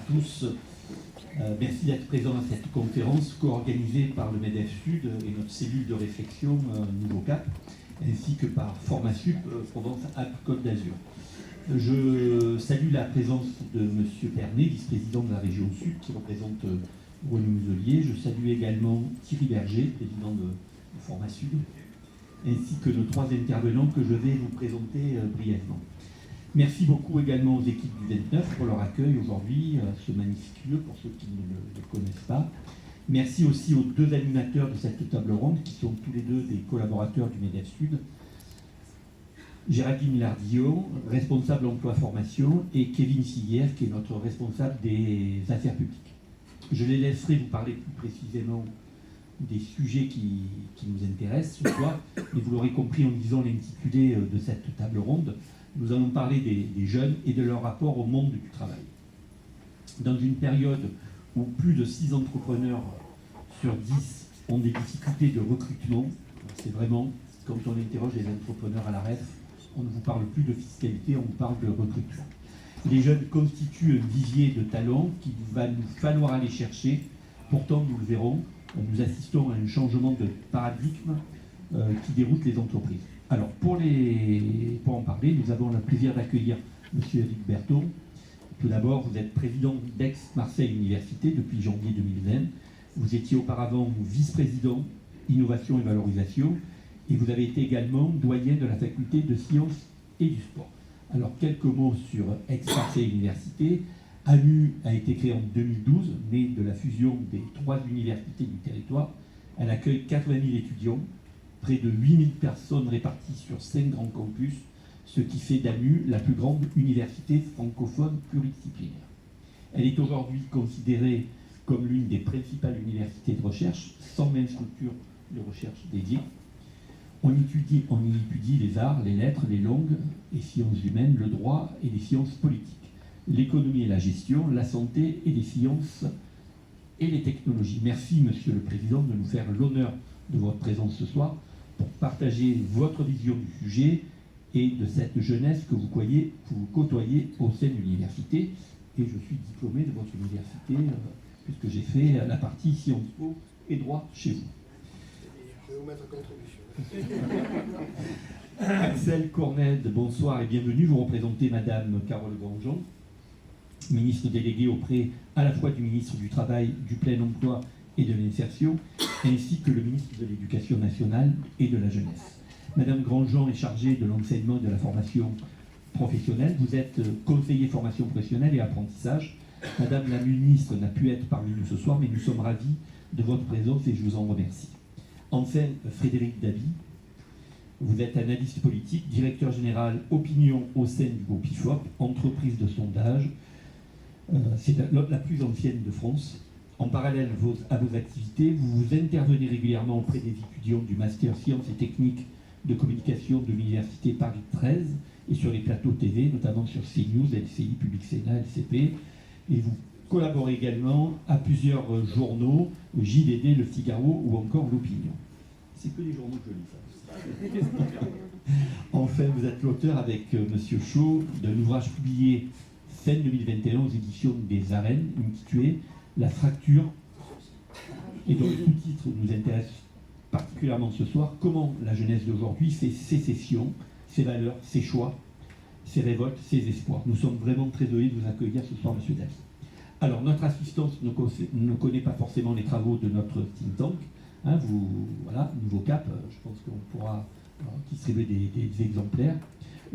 tous. Merci d'être présents à cette conférence co-organisée par le MEDEF Sud et notre cellule de réflexion Nouveau Cap, ainsi que par Formasup Provence-Alpes-Côte d'Azur. Je salue la présence de M. Pernet, vice-président de la région Sud, qui représente Renaud Muselier. Je salue également Thierry Berger, président de Formasup, ainsi que nos trois intervenants que je vais vous présenter brièvement. Merci beaucoup également aux équipes du 29 pour leur accueil aujourd'hui, ce magnifique lieu pour ceux qui ne le connaissent pas. Merci aussi aux deux animateurs de cette table ronde qui sont tous les deux des collaborateurs du MEDEF Sud. Géraldine Lardillon, responsable emploi formation, et Kevin Siguière, qui est notre responsable des affaires publiques. Je les laisserai vous parler plus précisément des sujets qui nous intéressent ce soir, mais vous l'aurez compris en lisant l'intitulé de cette table ronde. Nous allons parler des jeunes et de leur rapport au monde du travail. Dans une période où plus de 6 entrepreneurs sur 10 ont des difficultés de recrutement, c'est vraiment, quand on interroge les entrepreneurs à la REF, on ne vous parle plus de fiscalité, on vous parle de recrutement. Les jeunes constituent un vivier de talents qu'il va nous falloir aller chercher. Pourtant, nous le verrons, nous assistons à un changement de paradigme qui déroute les entreprises. Alors, pour en parler, nous avons le plaisir d'accueillir M. Éric Berton. Tout d'abord, vous êtes président d'Aix-Marseille Université depuis janvier 2020. Vous étiez auparavant vice-président innovation et valorisation, et vous avez été également doyen de la faculté de sciences et du sport. Alors, quelques mots sur Aix-Marseille Université. AMU a été créée en 2012, née de la fusion des 3 universités du territoire. Elle accueille 80 000 étudiants, près de 8000 personnes réparties sur 5 grands campus, ce qui fait d'AMU la plus grande université francophone pluridisciplinaire. Elle est aujourd'hui considérée comme l'une des principales universités de recherche, 120 structures de recherche dédiées. On y étudie les arts, les lettres, les langues, les sciences humaines, le droit et les sciences politiques, l'économie et la gestion, la santé et les sciences et les technologies. Merci, Monsieur le Président, de nous faire l'honneur de votre présence ce soir pour partager votre vision du sujet et de cette jeunesse que vous côtoyez au sein de l'université. Et je suis diplômé de votre université, puisque j'ai fait la partie Sciences Po et droit chez vous. Je vais vous mettre en contribution. Axel Corned, bonsoir et bienvenue. Vous représentez Madame Carole Grandjean, ministre déléguée auprès à la fois du ministre du Travail, du Plein Emploi et de l'insertion, ainsi que le ministre de l'Éducation nationale et de la jeunesse. Madame Grandjean est chargée de l'enseignement et de la formation professionnelle. Vous êtes conseiller formation professionnelle et apprentissage. Madame la ministre n'a pu être parmi nous ce soir, mais nous sommes ravis de votre présence et je vous en remercie. Enfin, Frédéric Dabi, vous êtes analyste politique, directeur général opinion au sein du groupe IFOP, entreprise de sondage. C'est la plus ancienne de France. En parallèle à vos activités, vous intervenez régulièrement auprès des étudiants du Master Sciences et Techniques de Communication de l'Université Paris 13 et sur les plateaux TV, notamment sur CNews, LCI, Public Sénat, LCP. Et vous collaborez également à plusieurs journaux, le JDD, Le Figaro ou encore L'Opinion. C'est que des journaux que je lis, ça. Enfin, vous êtes l'auteur avec M. Chaud d'un ouvrage publié fin 2021 aux éditions des Arènes, intitulé La fracture, et dont le sous-titre nous intéresse particulièrement ce soir, comment la jeunesse d'aujourd'hui fait ses sécessions, ses valeurs, ses choix, ses révoltes, ses espoirs. Nous sommes vraiment très heureux de vous accueillir ce soir, M. Dabi. Alors, notre assistance ne connaît pas forcément les travaux de notre think tank. Hein, voilà, Nouveau Cap, je pense qu'on pourra distribuer des exemplaires.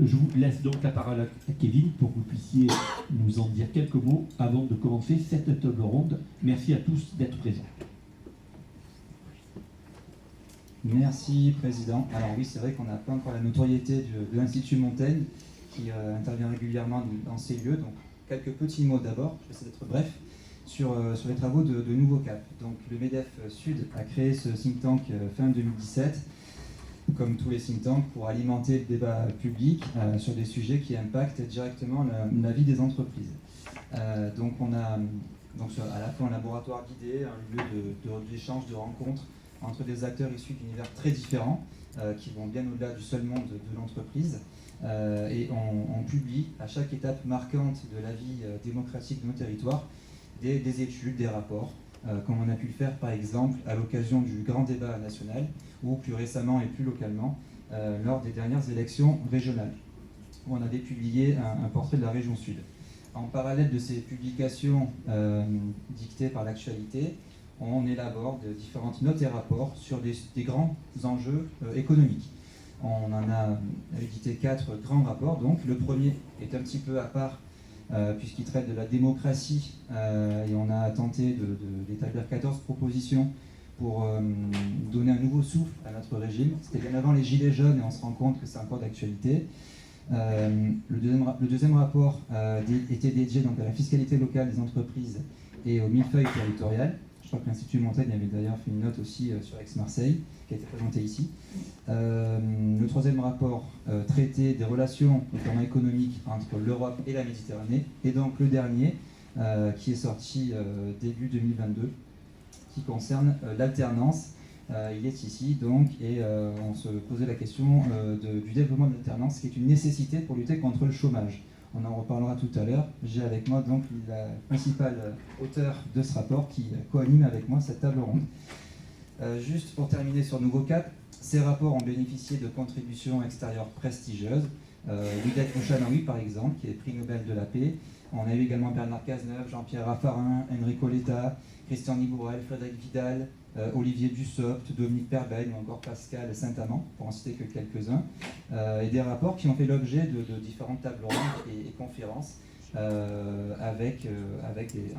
Je vous laisse donc la parole à Kevin pour que vous puissiez nous en dire quelques mots avant de commencer cette table ronde. Merci à tous d'être présents. Merci, Président. Alors oui, c'est vrai qu'on n'a pas encore la notoriété de l'Institut Montaigne qui intervient régulièrement dans ces lieux. Donc, quelques petits mots d'abord, je vais essayer d'être bref, sur les travaux de Nouveau Cap. Donc, le MEDEF Sud a créé ce think tank fin 2017, comme tous les think tanks, pour alimenter le débat public sur des sujets qui impactent directement la vie des entreprises. Donc, on a à la fois un laboratoire d'idées, un lieu d'échange, de rencontres entre des acteurs issus d'univers très différents, qui vont bien au-delà du seul monde de l'entreprise. et on publie à chaque étape marquante de la vie démocratique de nos territoires des études, des rapports, comme on a pu le faire par exemple à l'occasion du grand débat national ou plus récemment et plus localement lors des dernières élections régionales, où on avait publié un portrait de la région Sud. En parallèle de ces publications dictées par l'actualité, on élabore de différentes notes et rapports sur des grands enjeux économiques. On en a édité 4 grands rapports. Donc, le premier est un petit peu à part puisqu'il traite de la démocratie et on a tenté d'établir 14 propositions pour donner un nouveau souffle à notre régime. C'était bien avant les Gilets jaunes et on se rend compte que c'est encore d'actualité. Le deuxième rapport était dédié donc à la fiscalité locale des entreprises et au millefeuille territorial. Je crois que l'Institut Montaigne avait d'ailleurs fait une note aussi sur Aix-Marseille, qui a été présentée ici. Le troisième rapport traitait des relations, notamment économiques, entre l'Europe et la Méditerranée. Et donc le dernier, qui est sorti début 2022, qui concerne l'alternance. Il est ici, donc, et on se posait la question du développement de l'alternance, qui est une nécessité pour lutter contre le chômage. On en reparlera tout à l'heure. J'ai avec moi donc la principale auteure de ce rapport qui co-anime avec moi cette table ronde. Juste pour terminer sur Nouveau Cap, ces rapports ont bénéficié de contributions extérieures prestigieuses. Ludwig Mouchanaoui, par exemple, qui est prix Nobel de la paix. On a eu également Bernard Cazeneuve, Jean-Pierre Raffarin, Enrico Letta, Christian Nibourel, Frédéric Vidal, Olivier Dussopt, Dominique Perben ou encore Pascal Saint-Amand, pour en citer que quelques-uns, et des rapports qui ont fait l'objet de différentes tables rondes et conférences avec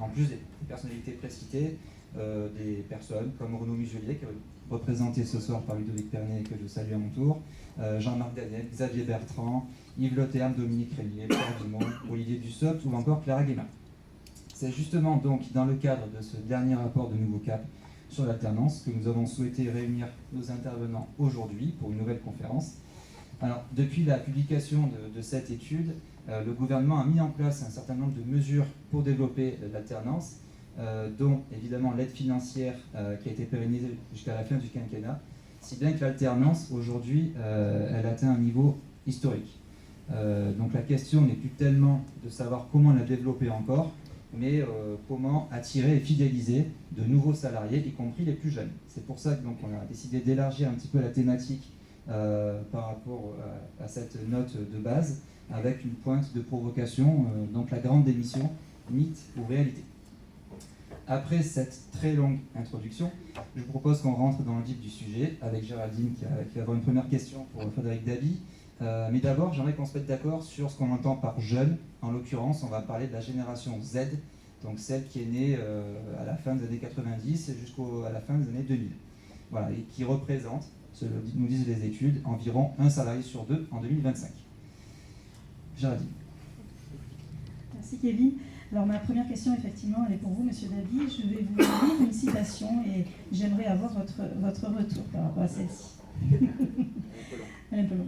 en plus des personnalités précitées, des personnes comme Renaud Muselier, qui est représenté ce soir par Ludovic Pernet, que je salue à mon tour, Jean-Marc Daniel, Xavier Bertrand, Yves Le Terme, Dominique Rélier, Pierre Dumont, Olivier Dussopt ou encore Clara Guémin. C'est justement donc dans le cadre de ce dernier rapport de Nouveau Cap sur l'alternance que nous avons souhaité réunir nos intervenants aujourd'hui pour une nouvelle conférence. Alors, depuis la publication de cette étude, le gouvernement a mis en place un certain nombre de mesures pour développer l'alternance, dont évidemment l'aide financière qui a été pérennisée jusqu'à la fin du quinquennat, si bien que l'alternance aujourd'hui, elle atteint un niveau historique. Donc la question n'est plus tellement de savoir comment la développer encore, mais comment attirer et fidéliser de nouveaux salariés, y compris les plus jeunes. C'est pour ça qu'on a décidé d'élargir un petit peu la thématique par rapport à cette note de base, avec une pointe de provocation, donc la grande démission, mythe ou réalité. Après cette très longue introduction, je vous propose qu'on rentre dans le vif du sujet, avec Géraldine qui va avoir une première question pour Frédéric Dabi. Mais d'abord, j'aimerais qu'on se mette d'accord sur ce qu'on entend par jeune. En l'occurrence, on va parler de la génération Z, donc celle qui est née à la fin des années 90 et jusqu'à la fin des années 2000. Voilà, et qui représente, nous disent les études, environ 1 salarié sur 2 en 2025. Géraldine. Merci Kevin. Alors ma première question, effectivement, elle est pour vous, Monsieur Dabi. Je vais vous lire une citation et j'aimerais avoir votre retour par rapport à celle-ci. Elle est un peu longue.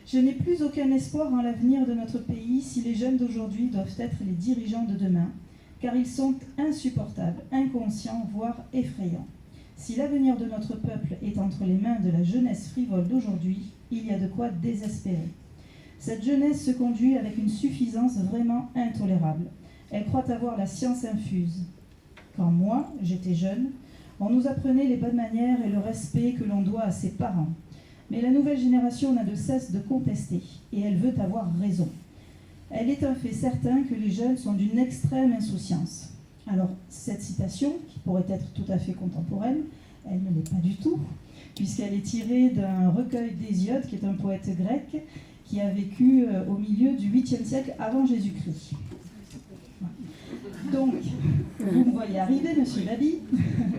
Je n'ai plus aucun espoir en l'avenir de notre pays si les jeunes d'aujourd'hui doivent être les dirigeants de demain, car ils sont insupportables, inconscients, voire effrayants. Si l'avenir de notre peuple est entre les mains de la jeunesse frivole d'aujourd'hui, il y a de quoi désespérer. Cette jeunesse se conduit avec une suffisance vraiment intolérable. Elle croit avoir la science infuse. Quand moi, j'étais jeune, on nous apprenait les bonnes manières et le respect que l'on doit à ses parents. Mais la nouvelle génération n'a de cesse de contester, et elle veut avoir raison. Elle est un fait certain que les jeunes sont d'une extrême insouciance. Alors, cette citation, qui pourrait être tout à fait contemporaine, elle ne l'est pas du tout, puisqu'elle est tirée d'un recueil d'Hésiode, qui est un poète grec, qui a vécu au milieu du 8e siècle avant Jésus-Christ. Donc, vous me voyez arriver, Monsieur Dabi.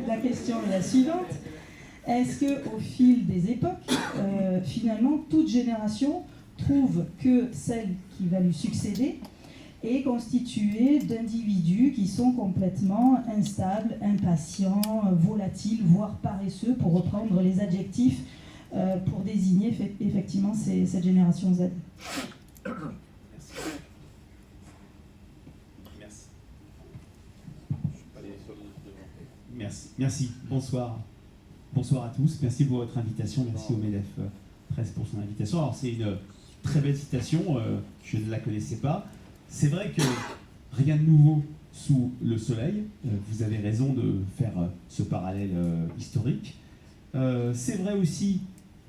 La question est la suivante. Est-ce qu'au fil des époques, finalement, toute génération trouve que celle qui va lui succéder est constituée d'individus qui sont complètement instables, impatients, volatiles, voire paresseux, pour reprendre les adjectifs pour désigner effectivement cette génération Z? Merci. Bonsoir. Bonsoir à tous. Merci pour votre invitation. Merci au MEDEF 13 pour son invitation. Alors, c'est très belle citation, je ne la connaissais pas. C'est vrai que rien de nouveau sous le soleil, vous avez raison de faire ce parallèle historique. C'est vrai aussi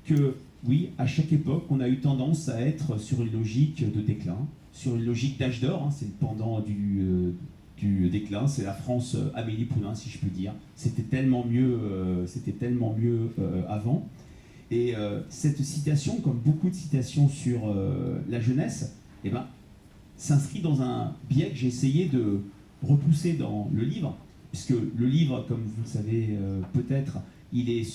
que, oui, à chaque époque, on a eu tendance à être sur une logique de déclin, sur une logique d'âge d'or, hein, c'est le pendant du déclin, c'est la France Amélie Poulain, si je puis dire. C'était tellement mieux avant. Et cette citation, comme beaucoup de citations sur la jeunesse, eh ben, s'inscrit dans un biais que j'ai essayé de repousser dans le livre, puisque le livre, comme vous le savez peut-être, il est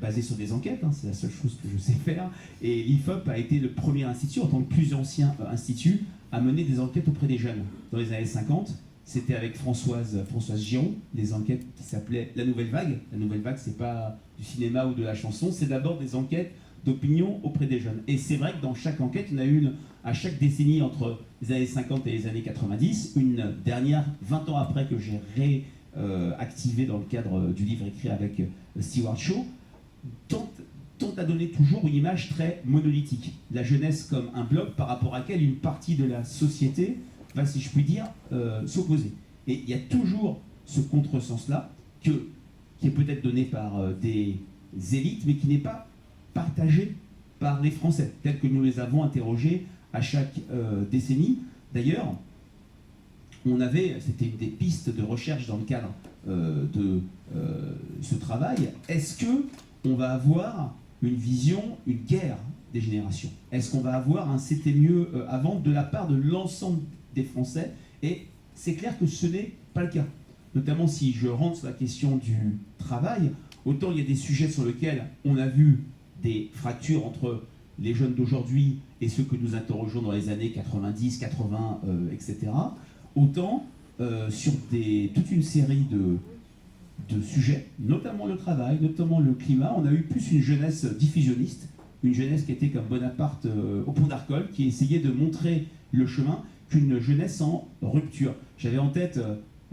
basé sur des enquêtes, hein, c'est la seule chose que je sais faire, et l'IFOP a été le premier institut, en tant que plus ancien institut, à mener des enquêtes auprès des jeunes. Dans les années 50, c'était avec Françoise Giron, des enquêtes qui s'appelaient La Nouvelle Vague. La Nouvelle Vague, c'est pas du cinéma ou de la chanson, c'est d'abord des enquêtes d'opinion auprès des jeunes. Et c'est vrai que dans chaque enquête, il y en a une à chaque décennie entre les années 50 et les années 90, une dernière 20 ans après que j'ai réactivé dans le cadre du livre écrit avec Stewart Shaw, tente à donner toujours une image très monolithique. La jeunesse comme un bloc par rapport à laquelle une partie de la société va, si je puis dire, s'opposer. Et il y a toujours ce contresens-là qui est peut-être donné par des élites, mais qui n'est pas partagé par les Français, tels que nous les avons interrogés à chaque décennie. D'ailleurs, c'était une des pistes de recherche dans le cadre de ce travail, est-ce qu'on va avoir une vision, une guerre des générations? Est-ce qu'on va avoir un c'était mieux avant de la part de l'ensemble des Français? Et c'est clair que ce n'est pas le cas. Notamment si je rentre sur la question du travail, autant il y a des sujets sur lesquels on a vu des fractures entre les jeunes d'aujourd'hui et ceux que nous interrogeons dans les années 90, 80, etc. Autant sur toute une série de sujets, notamment le travail, notamment le climat, on a eu plus une jeunesse diffusionniste, une jeunesse qui était comme Bonaparte au Pont d'Arcole, qui essayait de montrer le chemin, qu'une jeunesse en rupture. J'avais en tête,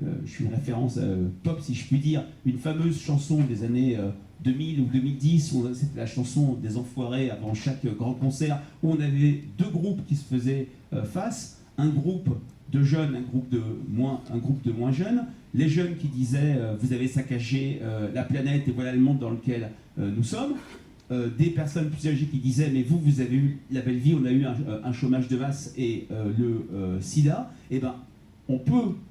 je suis une référence pop si je puis dire, une fameuse chanson des années 2000 ou 2010, où c'était la chanson des Enfoirés avant chaque grand concert, où on avait deux groupes qui se faisaient face, un groupe de jeunes, un groupe de moins jeunes, les jeunes qui disaient vous avez saccagé la planète et voilà le monde dans lequel nous sommes, des personnes plus âgées qui disaient mais vous avez eu la belle vie, on a eu un chômage de masse et le sida. Et ben on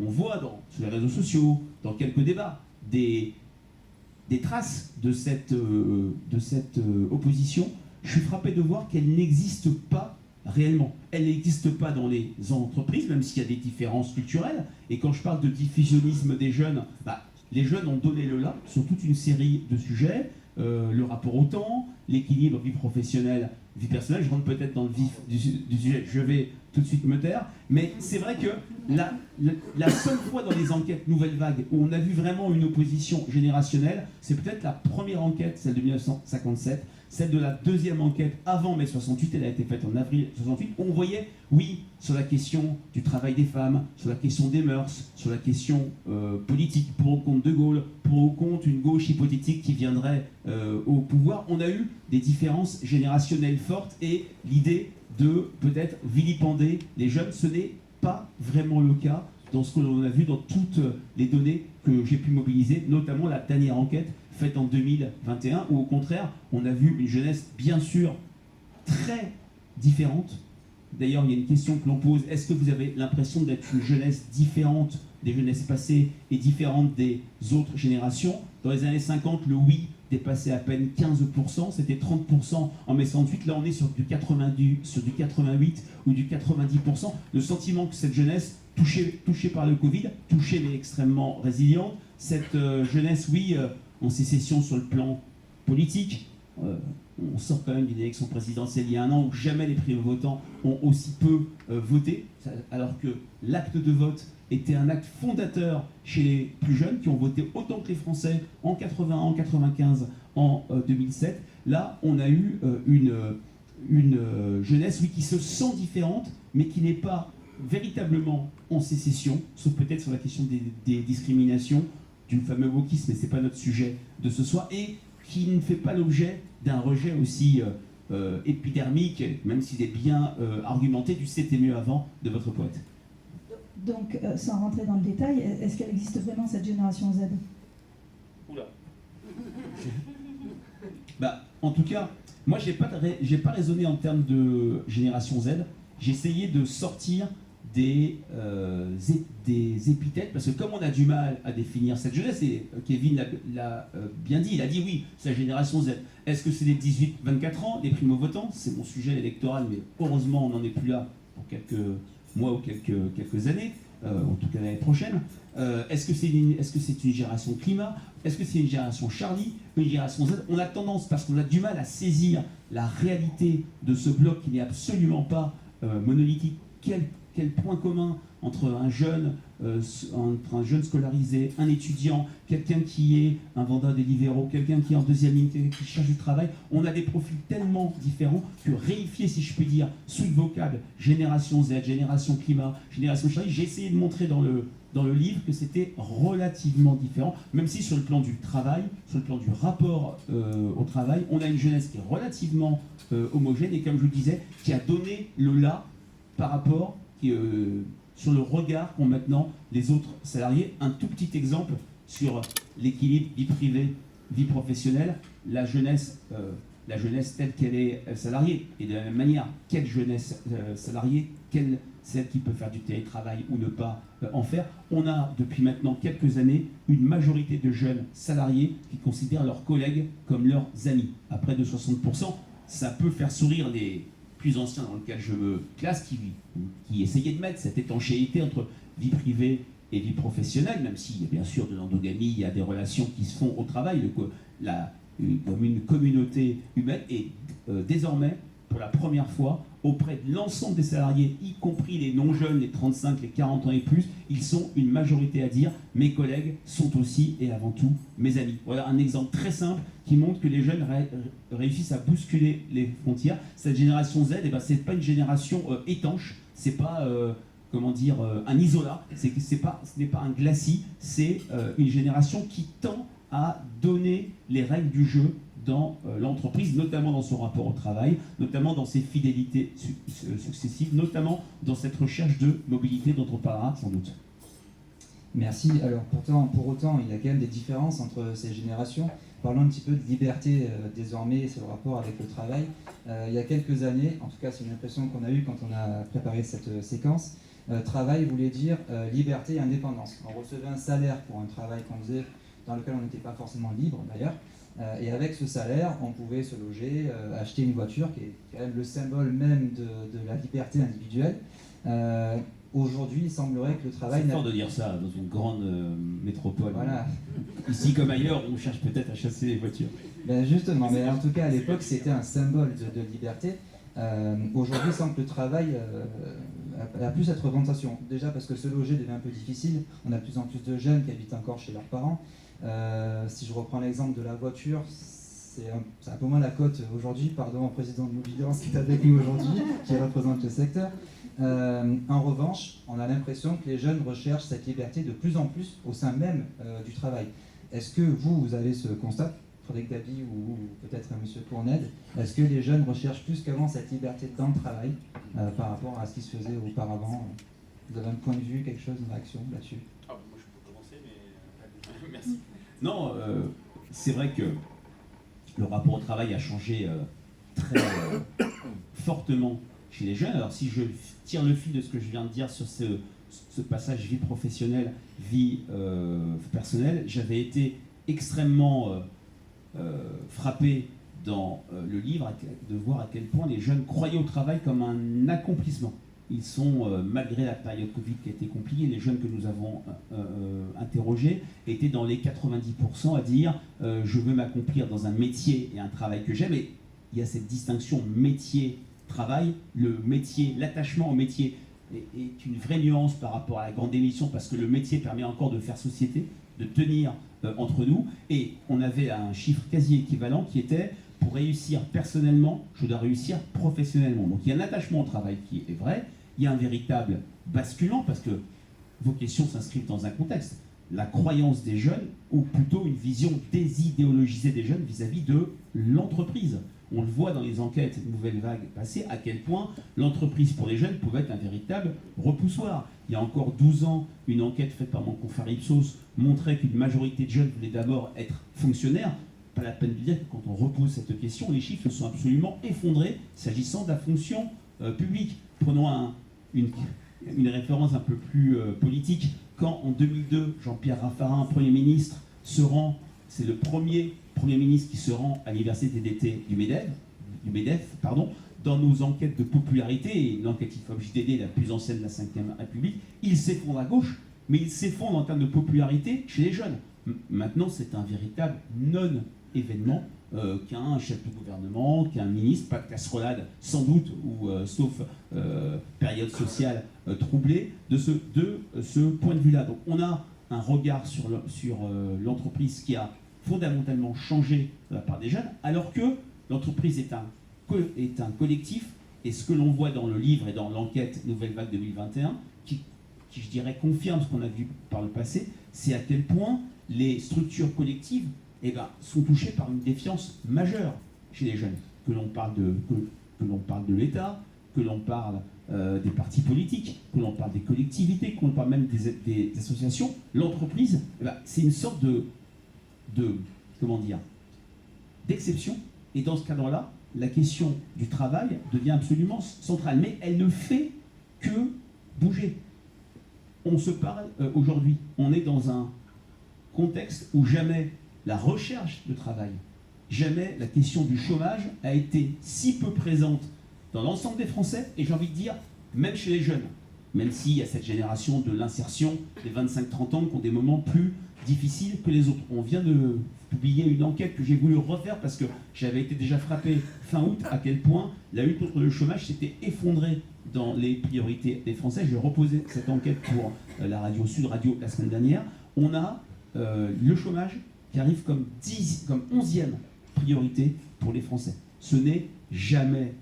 voit sur les réseaux sociaux, dans quelques débats, des traces de cette opposition. Je suis frappé de voir qu'elle n'existe pas réellement. Elle n'existe pas dans les entreprises, même s'il y a des différences culturelles. Et quand je parle de diffusionnisme des jeunes, les jeunes ont donné le là sur toute une série de sujets. Le rapport au temps, l'équilibre vie professionnelle, vie personnelle. Je rentre peut-être dans le vif du sujet, je vais tout de suite me taire. Mais c'est vrai que la seule fois dans les enquêtes Nouvelle Vague où on a vu vraiment une opposition générationnelle, c'est peut-être la première enquête, celle de 1957, celle de la deuxième enquête avant mai 68, elle a été faite en avril 68, où on voyait, oui, sur la question du travail des femmes, sur la question des mœurs, sur la question politique, pour ou contre De Gaulle, pour ou contre une gauche hypothétique qui viendrait au pouvoir, on a eu des différences générationnelles fortes et l'idée de peut-être vilipender les jeunes, ce n'est pas vraiment le cas dans ce que l'on a vu dans toutes les données que j'ai pu mobiliser, notamment la dernière enquête faite en 2021, où au contraire, on a vu une jeunesse bien sûr très différente. D'ailleurs, il y a une question que l'on pose, est-ce que vous avez l'impression d'être une jeunesse différente des jeunesses passées et différente des autres générations? Dans les années 50, le oui dépassait à peine 15%, c'était 30% en mai 68, là on est sur du 88 ou du 90%. Le sentiment que cette jeunesse, touchée par le Covid, touchée mais extrêmement résiliente, cette jeunesse, oui, en sécession sur le plan politique, on sort quand même d'une élection présidentielle il y a un an où jamais les primo-votants ont aussi peu voté, alors que l'acte de vote était un acte fondateur chez les plus jeunes qui ont voté autant que les Français en 81, en 95, en 2007. Là, on a eu une jeunesse, oui, qui se sent différente, mais qui n'est pas véritablement en sécession, sauf peut-être sur la question des discriminations, du fameux wokisme, mais ce n'est pas notre sujet de ce soir, et qui ne fait pas l'objet d'un rejet aussi épidermique, même s'il est bien argumenté, du c'était mieux avant de votre poète. Donc, sans rentrer dans le détail, est-ce qu'elle existe vraiment, cette génération Z? Oula. En tout cas, moi, j'ai pas raisonné en termes de génération Z. J'ai essayé de sortir des épithètes, parce que comme on a du mal à définir cette jeunesse, et Kevin l'a bien dit, il a dit oui, c'est la génération Z. Est-ce que c'est les 18-24 ans, les primo-votants? C'est mon sujet électoral, mais heureusement, on n'en est plus là pour quelques mois ou quelques années, en tout cas l'année prochaine. Est-ce que c'est une génération climat? Est-ce que c'est une génération Charlie? Une génération Z? On a tendance, parce qu'on a du mal à saisir la réalité de ce bloc qui n'est absolument pas monolithique, quel point commun entre un jeune scolarisé, un étudiant, quelqu'un qui est un vendeur des libéraux, quelqu'un qui est en deuxième ligne, quelqu'un qui cherche du travail. On a des profils tellement différents que réifier, si je puis dire, sous le vocable génération Z, génération climat, génération Charlie, j'ai essayé de montrer dans le livre que c'était relativement différent, même si sur le plan du travail, sur le plan du rapport au travail, on a une jeunesse qui est relativement homogène et, comme je le disais, qui a donné le là par rapport sur le regard qu'ont maintenant les autres salariés. Un tout petit exemple sur l'équilibre vie privée, vie professionnelle, la jeunesse telle qu'elle est salariée. Et de la même manière, quelle jeunesse salariée, celle qui peut faire du télétravail ou ne pas en faire. On a depuis maintenant quelques années une majorité de jeunes salariés qui considèrent leurs collègues comme leurs amis. À près de 60%, ça peut faire sourire les plus anciens dans lequel je me classe, qui essayaient de mettre cette étanchéité entre vie privée et vie professionnelle, même s'il y a bien sûr de l'endogamie, il y a des relations qui se font au travail, comme une communauté humaine, et désormais, pour la première fois, auprès de l'ensemble des salariés, y compris les non-jeunes, les 35, les 40 ans et plus, ils sont une majorité à dire « mes collègues sont aussi et avant tout mes amis ». Voilà un exemple très simple qui montre que les jeunes réussissent à bousculer les frontières. Cette génération Z, ce n'est pas une génération étanche, c'est pas un isolat, ce n'est pas un glacis, c'est une génération qui tend à donner les règles du jeu dans l'entreprise, notamment dans son rapport au travail, notamment dans ses fidélités successives, notamment dans cette recherche de mobilité dont on parlera sans doute. Merci. Alors pour autant, il y a quand même des différences entre ces générations. Parlons un petit peu de liberté désormais, c'est le rapport avec le travail. Il y a quelques années, en tout cas c'est une impression qu'on a eue quand on a préparé cette séquence, travail voulait dire liberté et indépendance. On recevait un salaire pour un travail qu'on faisait, dans lequel on n'était pas forcément libre d'ailleurs. Et avec ce salaire, on pouvait se loger, acheter une voiture, qui est quand même le symbole même de la liberté individuelle. Aujourd'hui, il semblerait que le travail... C'est fort de dire ça dans une grande métropole. Voilà. Ici comme ailleurs, on cherche peut-être à chasser les voitures. Ben justement, mais en tout cas, à l'époque, c'était un symbole de liberté. Aujourd'hui, il semble que le travail a plus cette représentation. Déjà parce que se loger devient un peu difficile. On a de plus en plus de jeunes qui habitent encore chez leurs parents. Si je reprends l'exemple de la voiture, c'est un peu moins la cote aujourd'hui, pardon au président de Mobilance qui est avec nous aujourd'hui, qui représente le secteur. En revanche, on a l'impression que les jeunes recherchent cette liberté de plus en plus au sein même du travail. Est-ce que vous avez ce constat, Frédéric Dabi ou peut-être M. Courned, est-ce que les jeunes recherchent plus qu'avant cette liberté dans le travail par rapport à ce qui se faisait auparavant? Vous avez un point de vue, quelque chose, une réaction là-dessus? Moi je peux commencer, mais merci. Non, c'est vrai que le rapport au travail a changé très fortement chez les jeunes. Alors si je tire le fil de ce que je viens de dire sur ce passage vie professionnelle, vie personnelle, j'avais été extrêmement frappé dans le livre de voir à quel point les jeunes croyaient au travail comme un accomplissement. Ils sont, malgré la période Covid qui a été compliquée, les jeunes que nous avons interrogés étaient dans les 90% à dire je veux m'accomplir dans un métier et un travail que j'aime. Et il y a cette distinction métier-travail. Le métier, l'attachement au métier est une vraie nuance par rapport à la grande émission, parce que le métier permet encore de faire société, de tenir entre nous. Et on avait un chiffre quasi équivalent qui était: pour réussir personnellement, je dois réussir professionnellement. Donc il y a un attachement au travail qui est vrai. Il y a un véritable basculement, parce que vos questions s'inscrivent dans un contexte. La croyance des jeunes, ou plutôt une vision désidéologisée des jeunes vis-à-vis de l'entreprise. On le voit dans les enquêtes Nouvelle Vague passées, à quel point l'entreprise pour les jeunes pouvait être un véritable repoussoir. Il y a encore 12 ans, une enquête faite par mon confrère Ipsos montrait qu'une majorité de jeunes voulaient d'abord être fonctionnaires. Pas la peine de dire que quand on repose cette question, les chiffres sont absolument effondrés s'agissant de la fonction publique. Prenons une référence un peu plus politique. Quand en 2002, Jean-Pierre Raffarin, Premier ministre, se rend, c'est le premier Premier ministre qui se rend à l'université d'été du MEDEF, dans nos enquêtes de popularité, et l'enquête IFOP JDD, la plus ancienne de la Ve République, il s'effondre à gauche, mais il s'effondre en termes de popularité chez les jeunes. Maintenant, c'est un véritable non-événement qu'un chef de gouvernement, qu'un ministre, pas de casserolade sans doute, ou sauf période sociale troublée, de ce point de vue-là. Donc on a un regard sur l'entreprise qui a fondamentalement changé de la part des jeunes, alors que l'entreprise est un collectif, et ce que l'on voit dans le livre et dans l'enquête Nouvelle Vague 2021, qui je dirais confirme ce qu'on a vu par le passé, c'est à quel point les structures collectives sont touchées par une défiance majeure chez les jeunes. Que l'on parle de l'État, que l'on parle des partis politiques, que l'on parle des collectivités, que l'on parle même des associations, l'entreprise, c'est une sorte d'exception. Et dans ce cadre-là, la question du travail devient absolument centrale. Mais elle ne fait que bouger. On se parle aujourd'hui, on est dans un contexte où jamais la recherche de travail, jamais la question du chômage a été si peu présente dans l'ensemble des Français, et j'ai envie de dire, même chez les jeunes, même s'il y a cette génération de l'insertion des 25-30 ans qui ont des moments plus difficiles que les autres. On vient de publier une enquête que j'ai voulu refaire parce que j'avais été déjà frappé fin août à quel point la lutte contre le chômage s'était effondrée dans les priorités des Français. Je vais reposer cette enquête pour la radio Sud Radio la semaine dernière. On a le chômage qui arrive comme 11e priorité pour les Français. Ce n'est jamais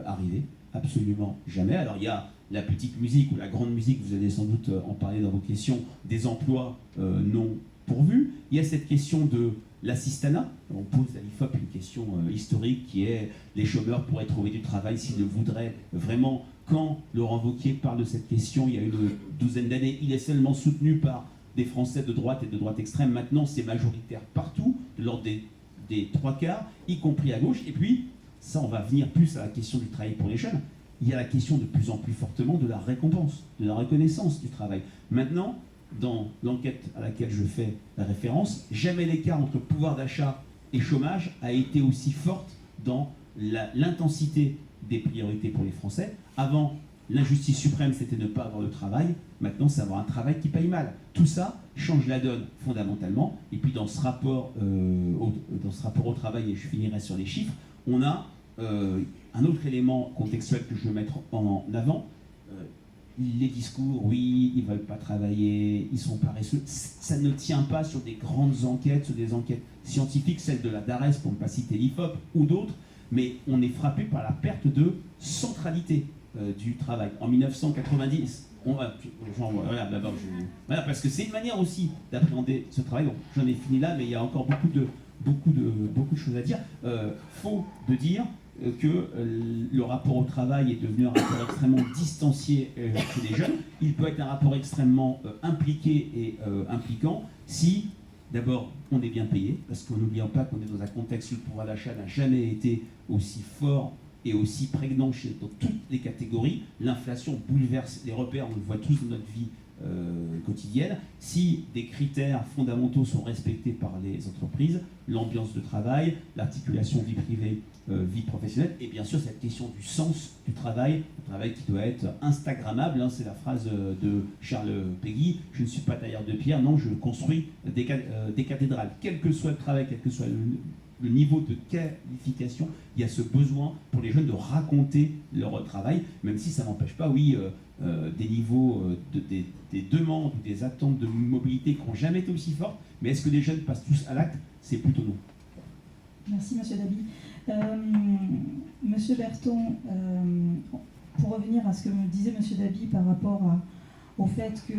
arrivé, absolument jamais. Alors il y a la petite musique ou la grande musique, vous allez sans doute en parler dans vos questions, des emplois non pourvus. Il y a cette question de l'assistanat. On pose à l'IFOP une question historique qui est les chômeurs pourraient trouver du travail s'ils le voudraient vraiment. Quand Laurent Wauquiez parle de cette question, il y a une douzaine d'années, il est seulement soutenu par des Français de droite et de droite extrême. Maintenant, c'est majoritaire partout, de l'ordre des 3/4, y compris à gauche. Et puis, ça, on va venir plus à la question du travail pour les jeunes. Il y a la question de plus en plus fortement de la récompense, de la reconnaissance du travail. Maintenant, dans l'enquête à laquelle je fais la référence, jamais l'écart entre pouvoir d'achat et chômage a été aussi forte dans l'intensité des priorités pour les Français. Avant, l'injustice suprême, c'était ne pas avoir de travail. Maintenant, c'est avoir un travail qui paye mal. Tout ça change la donne fondamentalement. Et puis, dans ce rapport au travail, et je finirai sur les chiffres, on a un autre élément contextuel que je veux mettre en avant. Les discours, oui, ils ne veulent pas travailler, ils sont paresseux. Ça ne tient pas sur des grandes enquêtes, sur des enquêtes scientifiques, celles de la DARES, pour ne pas citer l'IFOP, ou d'autres, mais on est frappé par la perte de centralité du travail. En 1990, parce que c'est une manière aussi d'appréhender ce travail. Donc, j'en ai fini là, mais il y a encore beaucoup de choses à dire. Faux de dire que le rapport au travail est devenu un rapport extrêmement distancié chez les jeunes. Il peut être un rapport extrêmement impliqué et impliquant si, d'abord, on est bien payé, parce qu'on n'oublions pas qu'on est dans un contexte où le pouvoir d'achat n'a jamais été aussi fort et aussi prégnant dans toutes les catégories. L'inflation bouleverse les repères, on le voit tous dans notre vie quotidienne. Si des critères fondamentaux sont respectés par les entreprises, l'ambiance de travail, l'articulation vie privée, vie professionnelle, et bien sûr cette question du sens du travail qui doit être instagrammable, hein, c'est la phrase de Charles Péguy, je ne suis pas tailleur de pierre, non, je construis des cathédrales. Quel que soit le travail, quel que soit le niveau de qualification, il y a ce besoin pour les jeunes de raconter leur travail, même si ça n'empêche pas, oui, des niveaux, des demandes ou des attentes de mobilité qui n'ont jamais été aussi fortes, mais est-ce que les jeunes passent tous à l'acte? C'est plutôt non. Merci, Monsieur Dabi. Monsieur Berton, pour revenir à ce que me disait Monsieur Dabi par rapport au fait que,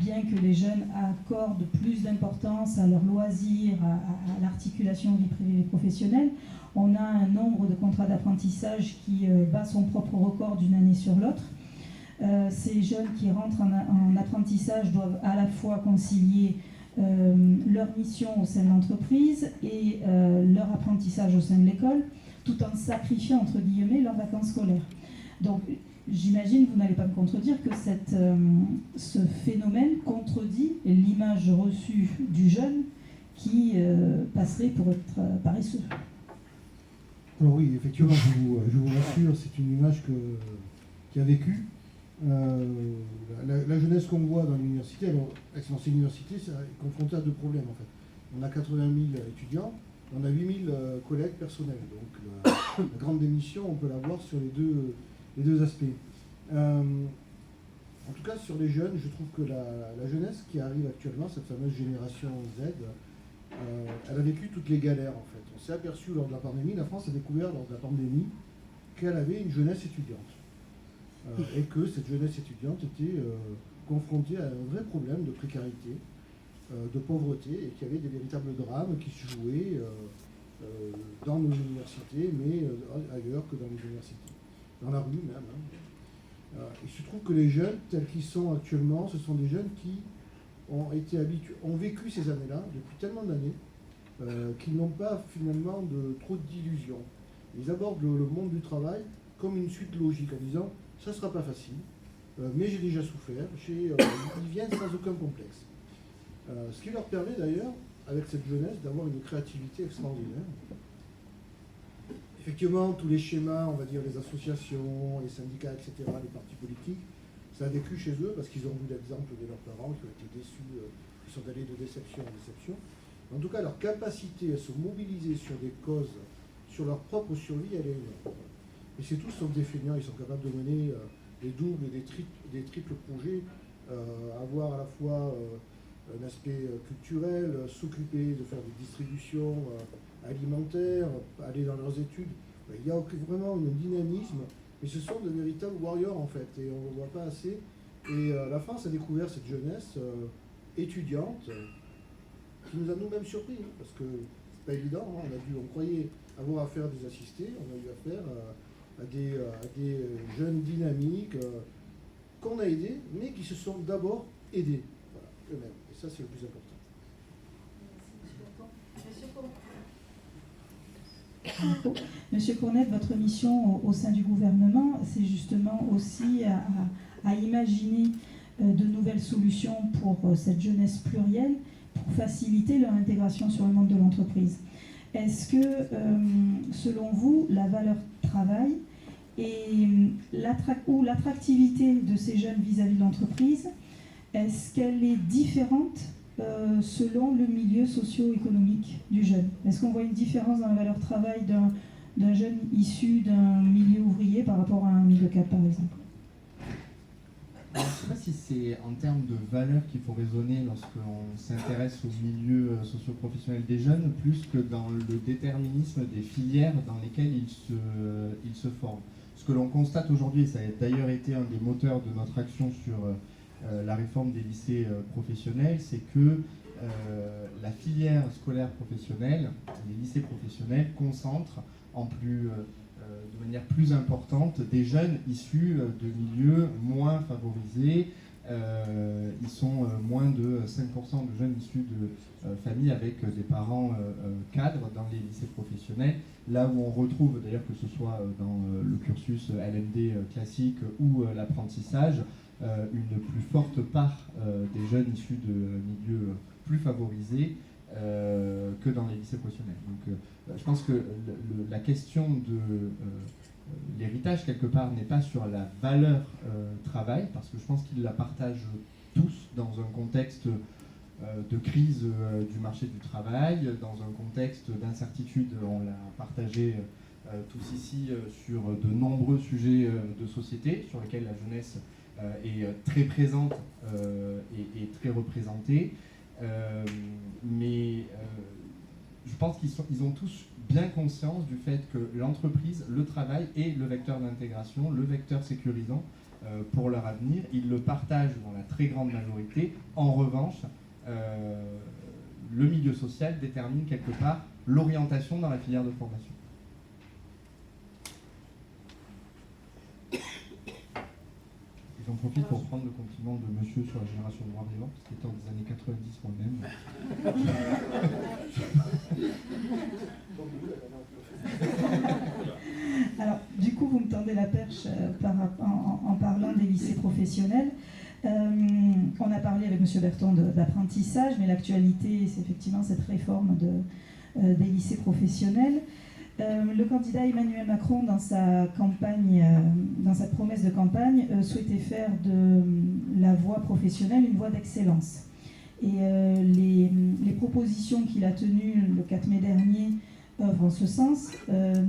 bien que les jeunes accordent plus d'importance à leurs loisirs, à l'articulation vie privée et professionnelle, On a un nombre de contrats d'apprentissage qui bat son propre record d'une année sur l'autre. Ces jeunes qui rentrent en apprentissage doivent à la fois concilier leur mission au sein de l'entreprise et leur apprentissage au sein de l'école, tout en sacrifiant, entre guillemets, leurs vacances scolaires. Donc, j'imagine, vous n'allez pas me contredire, que ce phénomène contredit l'image reçue du jeune qui passerait pour être paresseux. Alors oui, effectivement, je vous rassure, c'est une image qui a vécu. La jeunesse qu'on voit dans l'université, alors Aix-en-Provence Université, c'est confronté à deux problèmes en fait. On a 80 000 étudiants, on a 8 000 collègues personnels. Donc la grande démission, on peut la voir sur les deux aspects. En tout cas, sur les jeunes, je trouve que la jeunesse qui arrive actuellement, cette fameuse génération Z, elle a vécu toutes les galères en fait. On s'est aperçu lors de la pandémie, la France a découvert lors de la pandémie qu'elle avait une jeunesse étudiante. Et que cette jeunesse étudiante était confrontée à un vrai problème de précarité, de pauvreté, et qu'il y avait des véritables drames qui se jouaient dans nos universités, mais ailleurs que dans les universités, dans la rue même. Il se trouve que les jeunes, tels qu'ils sont actuellement, ce sont des jeunes qui ont vécu ces années-là, depuis tellement d'années, qu'ils n'ont pas finalement trop d'illusions. Ils abordent le monde du travail comme une suite logique, en disant ça ne sera pas facile, mais j'ai déjà souffert. Ils viennent sans aucun complexe. Ce qui leur permet d'ailleurs, avec cette jeunesse, d'avoir une créativité extraordinaire. Effectivement, tous les schémas, on va dire les associations, les syndicats, etc., les partis politiques, ça a vécu chez eux parce qu'ils ont vu l'exemple de leurs parents qui ont été déçus, qui sont allés de déception en déception. En tout cas, leur capacité à se mobiliser sur des causes, sur leur propre survie, elle est énorme. Et c'est tout sauf des feignants, ils sont capables de mener des doubles et des triples projets, avoir à la fois un aspect culturel, s'occuper de faire des distributions alimentaires, aller dans leurs études. Il y a vraiment un dynamisme, mais ce sont de véritables warriors en fait, et on ne le voit pas assez. Et la France a découvert cette jeunesse étudiante qui nous a nous-mêmes surpris, hein, parce que c'est pas évident, hein, on croyait avoir affaire à des assistés, on a eu affaire à des jeunes dynamiques qu'on a aidés, mais qui se sont d'abord aidés, voilà, eux-mêmes. Et ça, c'est le plus important. Monsieur Cournette, votre mission au sein du gouvernement, c'est justement aussi à imaginer de nouvelles solutions pour cette jeunesse plurielle, pour faciliter leur intégration sur le monde de l'entreprise. Est-ce que, selon vous, la valeur travail et l'attractivité de ces jeunes vis-à-vis de l'entreprise, est-ce qu'elle est différente selon le milieu socio-économique du jeune? Est-ce qu'on voit une différence dans la valeur travail d'un jeune issu d'un milieu ouvrier par rapport à un milieu cadre, par exemple? Je ne sais pas si c'est en termes de valeur qu'il faut raisonner lorsqu'on s'intéresse au milieu socio-professionnel des jeunes, plus que dans le déterminisme des filières dans lesquelles ils se forment. Ce que l'on constate aujourd'hui, et ça a d'ailleurs été un des moteurs de notre action sur la réforme des lycées professionnels, c'est que la filière scolaire professionnelle, les lycées professionnels, concentrent de manière plus importante des jeunes issus de milieux moins favorisés. Ils sont moins de 5% de jeunes issus de familles avec des parents cadres dans les lycées professionnels, là où on retrouve d'ailleurs, que ce soit dans le cursus LMD classique ou l'apprentissage, une plus forte part des jeunes issus de milieux plus favorisés que dans les lycées professionnels. Donc je pense que la question de l'héritage, quelque part, n'est pas sur la valeur travail, parce que je pense qu'ils la partagent tous dans un contexte de crise du marché du travail, dans un contexte d'incertitude, on l'a partagé tous ici, sur de nombreux sujets de société, sur lesquels la jeunesse est très présente et très représentée. Mais je pense qu'ils ont tous bien conscience du fait que l'entreprise, le travail est le vecteur d'intégration, le vecteur sécurisant pour leur avenir. Ils le partagent dans la très grande majorité. En revanche, le milieu social détermine quelque part l'orientation dans la filière de formation. profite pour prendre le compliment de monsieur sur la génération de Warrior, parce qu'il était dans les années 90 moi-même. Alors, du coup, vous me tendez la perche en parlant des lycées professionnels. On a parlé avec M. Berton d'apprentissage, mais l'actualité, c'est effectivement cette réforme des lycées professionnels. Le candidat Emmanuel Macron, dans sa campagne, dans sa promesse de campagne, souhaitait faire de la voie professionnelle une voie d'excellence. Et les propositions qu'il a tenues le 4 mai dernier œuvrent en ce sens,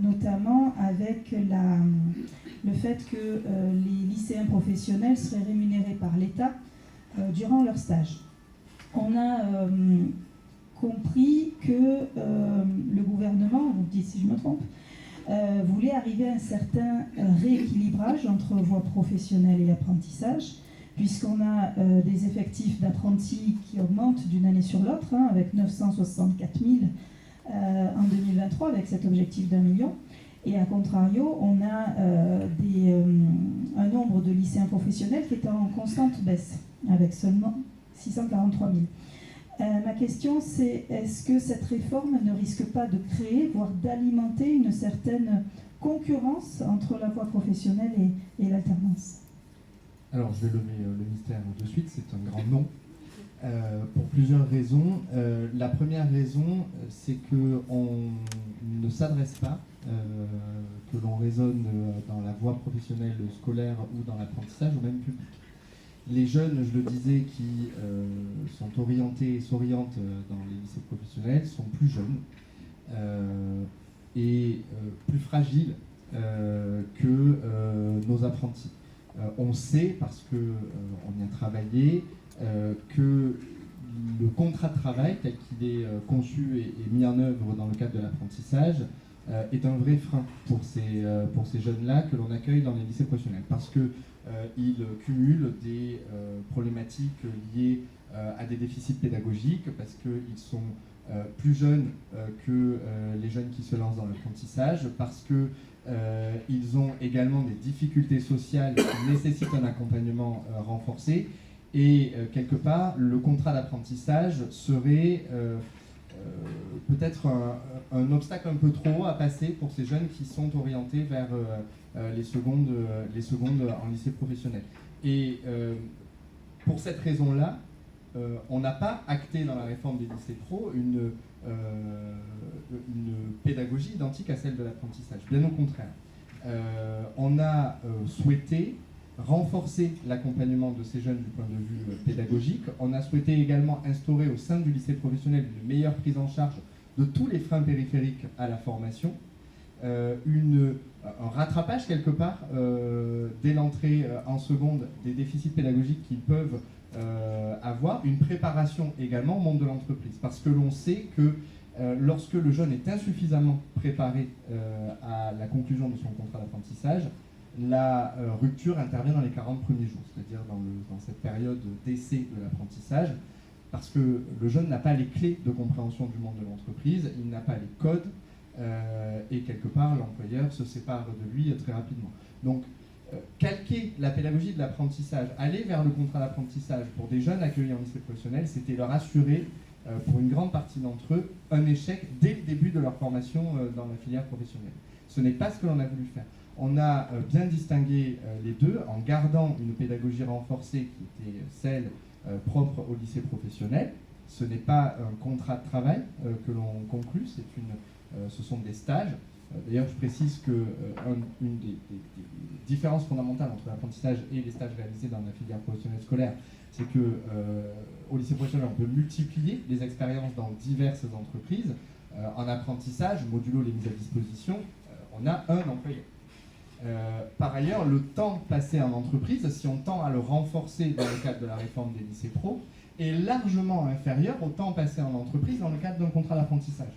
notamment avec le fait que les lycéens professionnels seraient rémunérés par l'État durant leur stage. On a compris que le gouvernement, vous me dites si je me trompe, voulait arriver à un certain rééquilibrage entre voie professionnelle et apprentissage, puisqu'on a des effectifs d'apprentis qui augmentent d'une année sur l'autre, avec 964 000 en 2023, avec cet objectif d'1 million. Et à contrario, on a un nombre de lycéens professionnels qui est en constante baisse, avec seulement 643 000. Ma question, c'est est-ce que cette réforme ne risque pas de créer, voire d'alimenter une certaine concurrence entre la voie professionnelle et l'alternance? Alors, je vais lever le mystère de suite, c'est un grand non. Pour plusieurs raisons. La première raison, c'est qu'on ne s'adresse pas, que l'on raisonne dans la voie professionnelle scolaire ou dans l'apprentissage au même public. Les jeunes, je le disais, qui sont orientés et s'orientent dans les lycées professionnels sont plus jeunes et plus fragiles que nos apprentis. On sait, parce qu'on y a travaillé, que le contrat de travail tel qu'il est conçu et mis en œuvre dans le cadre de l'apprentissage est un vrai frein pour ces jeunes-là que l'on accueille dans les lycées professionnels, parce qu'ils cumulent des problématiques liées à des déficits pédagogiques, parce qu'ils sont plus jeunes que les jeunes qui se lancent dans l'apprentissage, parce qu'ils ont également des difficultés sociales qui nécessitent un accompagnement renforcé. Et quelque part, le contrat d'apprentissage serait peut-être un obstacle un peu trop haut à passer pour ces jeunes qui sont orientés vers les secondes en lycée professionnel. Et pour cette raison-là, on n'a pas acté dans la réforme des lycées pro une pédagogie identique à celle de l'apprentissage. Bien au contraire. On a souhaité renforcer l'accompagnement de ces jeunes du point de vue pédagogique. On a souhaité également instaurer au sein du lycée professionnel une meilleure prise en charge de tous les freins périphériques à la formation, un rattrapage quelque part dès l'entrée en seconde des déficits pédagogiques qu'ils peuvent avoir, une préparation également au monde de l'entreprise. Parce que l'on sait que lorsque le jeune est insuffisamment préparé à la conclusion de son contrat d'apprentissage, la rupture intervient dans les 40 premiers jours, c'est-à-dire dans cette période d'essai de l'apprentissage, parce que le jeune n'a pas les clés de compréhension du monde de l'entreprise, il n'a pas les codes, et quelque part l'employeur se sépare de lui très rapidement. Donc calquer la pédagogie de l'apprentissage, aller vers le contrat d'apprentissage pour des jeunes accueillis en lycée professionnel, c'était leur assurer, pour une grande partie d'entre eux, un échec dès le début de leur formation dans la filière professionnelle. Ce n'est pas ce que l'on a voulu faire. On a bien distingué les deux en gardant une pédagogie renforcée qui était celle propre au lycée professionnel. Ce n'est pas un contrat de travail que l'on conclut, ce sont des stages. D'ailleurs, je précise qu'une des différences fondamentales entre l'apprentissage et les stages réalisés dans la filière professionnelle scolaire, c'est qu'au lycée professionnel, on peut multiplier les expériences dans diverses entreprises. En apprentissage, modulo les mises à disposition, on a un employé. Par ailleurs, le temps passé en entreprise, si on tend à le renforcer dans le cadre de la réforme des lycées pro, est largement inférieur au temps passé en entreprise dans le cadre d'un contrat d'apprentissage.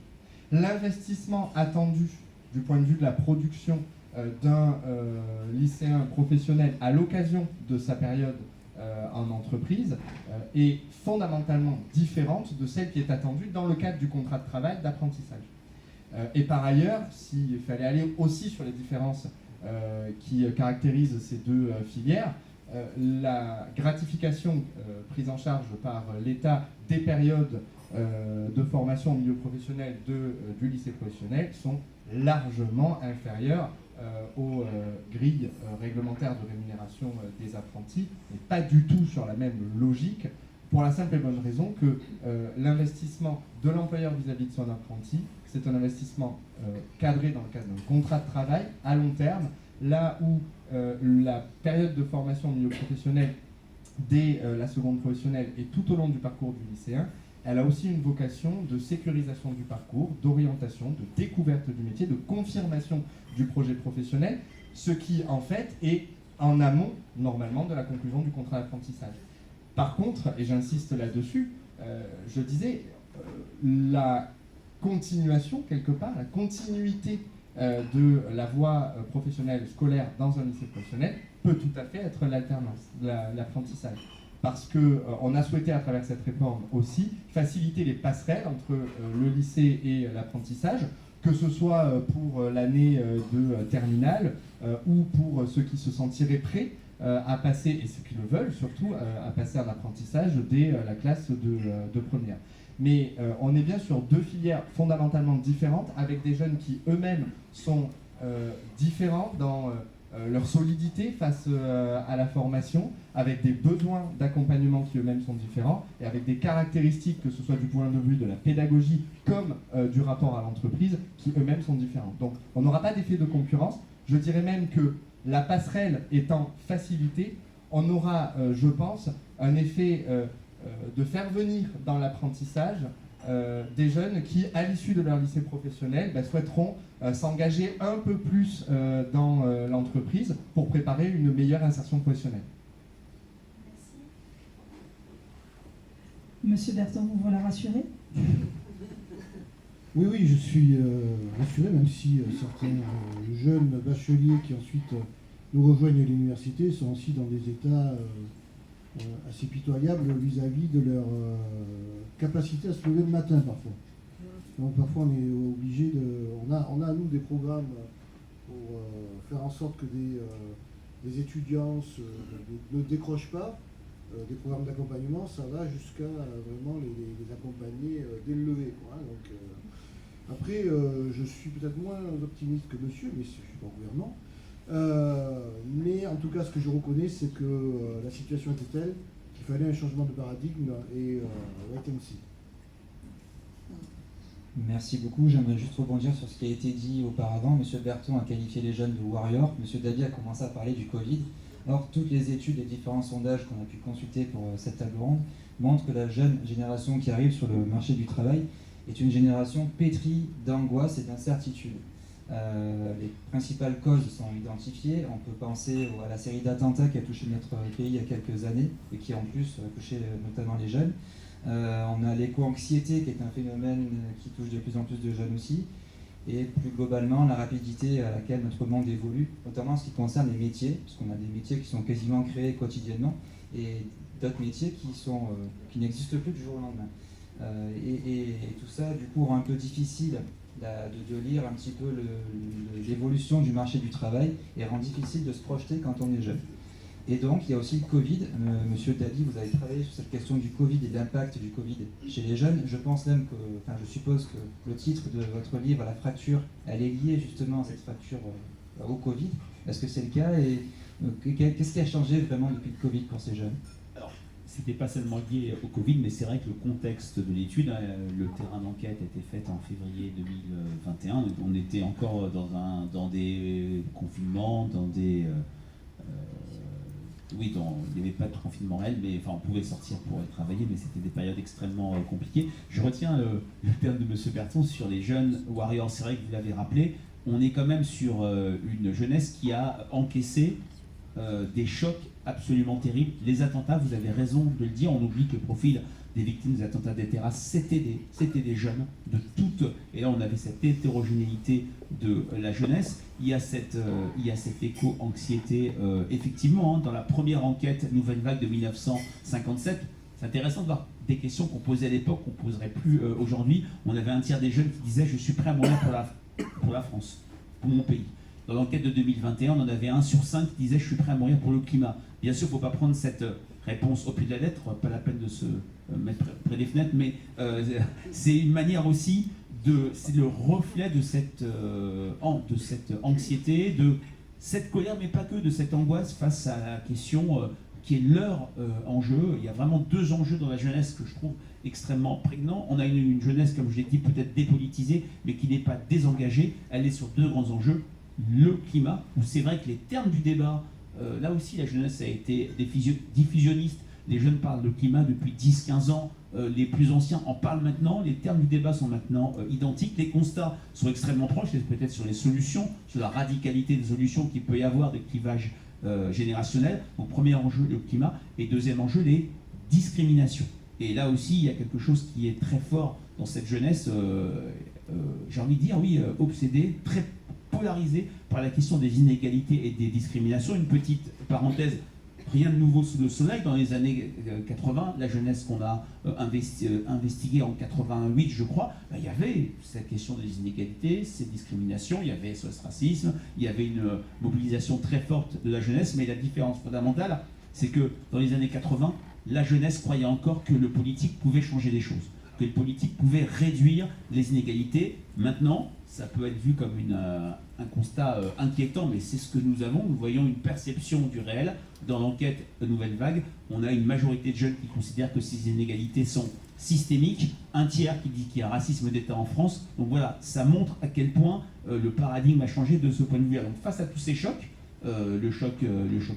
L'investissement attendu du point de vue de la production d'un lycéen professionnel à l'occasion de sa période en entreprise est fondamentalement différente de celle qui est attendue dans le cadre du contrat de travail d'apprentissage. Et par ailleurs, s'il fallait aller aussi sur les différences qui caractérisent ces deux filières, la gratification prise en charge par l'État des périodes de formation au milieu professionnel du lycée professionnel sont largement inférieures aux grilles réglementaires de rémunération des apprentis, et pas du tout sur la même logique, pour la simple et bonne raison que l'investissement de l'employeur vis-à-vis de son apprenti, c'est un investissement cadré dans le cadre d'un contrat de travail à long terme, là où la période de formation au milieu professionnel dès la seconde professionnelle et tout au long du parcours du lycéen, elle a aussi une vocation de sécurisation du parcours, d'orientation, de découverte du métier, de confirmation du projet professionnel, ce qui en fait est en amont normalement de la conclusion du contrat d'apprentissage. Par contre, et j'insiste là-dessus, je disais, la continuation quelque part, la continuité de la voie professionnelle scolaire dans un lycée professionnel peut tout à fait être l'alternance, l'apprentissage. Parce qu'on a souhaité à travers cette réforme aussi faciliter les passerelles entre le lycée et l'apprentissage, que ce soit pour l'année de terminale ou pour ceux qui se sentiraient prêts à passer, et ceux qui le veulent surtout, à passer un apprentissage dès la classe de première. Mais on est bien sur deux filières fondamentalement différentes, avec des jeunes qui eux-mêmes sont différents dans leur solidité face à la formation, avec des besoins d'accompagnement qui eux-mêmes sont différents, et avec des caractéristiques, que ce soit du point de vue de la pédagogie comme du rapport à l'entreprise, qui eux-mêmes sont différents. Donc on n'aura pas d'effet de concurrence. Je dirais même que la passerelle étant facilitée, on aura, je pense, un effet de faire venir dans l'apprentissage des jeunes qui, à l'issue de leur lycée professionnel, souhaiteront s'engager un peu plus dans l'entreprise pour préparer une meilleure insertion professionnelle. Monsieur Berton, vous voilà rassuré? Oui, je suis rassuré, même si certains jeunes bacheliers qui ensuite nous rejoignent l'université sont aussi dans des états assez pitoyables vis-à-vis de leur capacité à se lever le matin parfois. Donc parfois on est obligé de... On a nous des programmes pour faire en sorte que des étudiants ne décrochent pas. Des programmes d'accompagnement, ça va jusqu'à vraiment les accompagner dès le lever, quoi, hein. Donc, après, je suis peut-être moins optimiste que monsieur, mais je suis pas au gouvernement. Mais en tout cas, ce que je reconnais, c'est que la situation était telle qu'il fallait un changement de paradigme et wait and see. Merci beaucoup. J'aimerais juste rebondir sur ce qui a été dit auparavant. Monsieur Berton a qualifié les jeunes de warriors. Monsieur Dabi a commencé à parler du Covid. Or, toutes les études et différents sondages qu'on a pu consulter pour cette table ronde montrent que la jeune génération qui arrive sur le marché du travail est une génération pétrie d'angoisse et d'incertitude. Les principales causes sont identifiées. On peut penser à la série d'attentats qui a touché notre pays il y a quelques années et qui en plus a touché notamment les jeunes. On a l'éco-anxiété qui est un phénomène qui touche de plus en plus de jeunes aussi. Et plus globalement, la rapidité à laquelle notre monde évolue, notamment en ce qui concerne les métiers, parce qu'on a des métiers qui sont quasiment créés quotidiennement, et d'autres métiers qui n'existent plus du jour au lendemain. Et tout ça, du coup, rend un peu difficile de lire un petit peu l'évolution du marché du travail, et rend difficile de se projeter quand on est jeune. Et donc, il y a aussi le Covid. Monsieur Dabi, vous avez travaillé sur cette question du Covid et de l'impact du Covid chez les jeunes. Je pense même je suppose que le titre de votre livre, La fracture, elle est liée justement à cette fracture au Covid. Est-ce que c'est le cas? Et qu'est-ce qui a changé vraiment depuis le Covid pour ces jeunes? Alors, c'était pas seulement lié au Covid, mais c'est vrai que le contexte de l'étude, le terrain d'enquête a été fait en février 2021. On était encore dans des confinements, dans des... il n'y avait pas de confinement réel, mais on pouvait sortir pour aller travailler, mais c'était des périodes extrêmement compliquées. Je retiens le terme de M. Berton sur les jeunes warriors. C'est vrai que vous l'avez rappelé, on est quand même sur une jeunesse qui a encaissé des chocs absolument terribles. Les attentats, vous avez raison de le dire, on oublie que le profil des victimes des attentats des terrasses, c'était des jeunes de toutes, et là on avait cette hétérogénéité de la jeunesse. Il y a cette éco-anxiété, effectivement, dans la première enquête Nouvelle Vague de 1957. C'est intéressant de voir des questions qu'on posait à l'époque, qu'on ne poserait plus aujourd'hui. On avait un tiers des jeunes qui disaient « je suis prêt à mourir pour la France, pour mon pays ». Dans l'enquête de 2021, on en avait 1 sur 5 qui disait « je suis prêt à mourir pour le climat ». Bien sûr, il ne faut pas prendre cette réponse au pied de la lettre, pas la peine de se mettre près des fenêtres, mais c'est une manière aussi c'est le reflet de cette anxiété, de cette colère, mais pas que, de cette angoisse face à la question qui est leur enjeu. Il y a vraiment 2 enjeux dans la jeunesse que je trouve extrêmement prégnants. On a une jeunesse, comme je l'ai dit, peut-être dépolitisée, mais qui n'est pas désengagée. Elle est sur 2 grands enjeux. Le climat, où c'est vrai que les termes du débat, là aussi la jeunesse a été diffusionniste. Les jeunes parlent de climat depuis 10-15 ans, les plus anciens en parlent maintenant, les termes du débat sont maintenant identiques, les constats sont extrêmement proches, c'est peut-être sur les solutions, sur la radicalité des solutions qu'il peut y avoir, des clivages générationnels. Donc premier enjeu, le climat, et deuxième enjeu, les discriminations. Et là aussi, il y a quelque chose qui est très fort dans cette jeunesse, j'ai envie de dire, oui, obsédée, très polarisée par la question des inégalités et des discriminations. Une petite parenthèse, rien de nouveau sous le soleil. Dans les années 80, la jeunesse qu'on a investiguée en 88, je crois, il y avait cette question des inégalités, ces discriminations, il y avait ce racisme, il y avait une mobilisation très forte de la jeunesse, mais la différence fondamentale, c'est que dans les années 80, la jeunesse croyait encore que le politique pouvait changer les choses, que le politique pouvait réduire les inégalités. Maintenant, ça peut être vu comme un constat inquiétant, mais c'est ce que nous avons. Nous voyons une perception du réel. Dans l'enquête Nouvelle Vague, on a une majorité de jeunes qui considèrent que ces inégalités sont systémiques, 1/3 qui dit qu'il y a un racisme d'État en France. Donc voilà, ça montre à quel point le paradigme a changé de ce point de vue-là. Donc face à tous ces chocs, le choc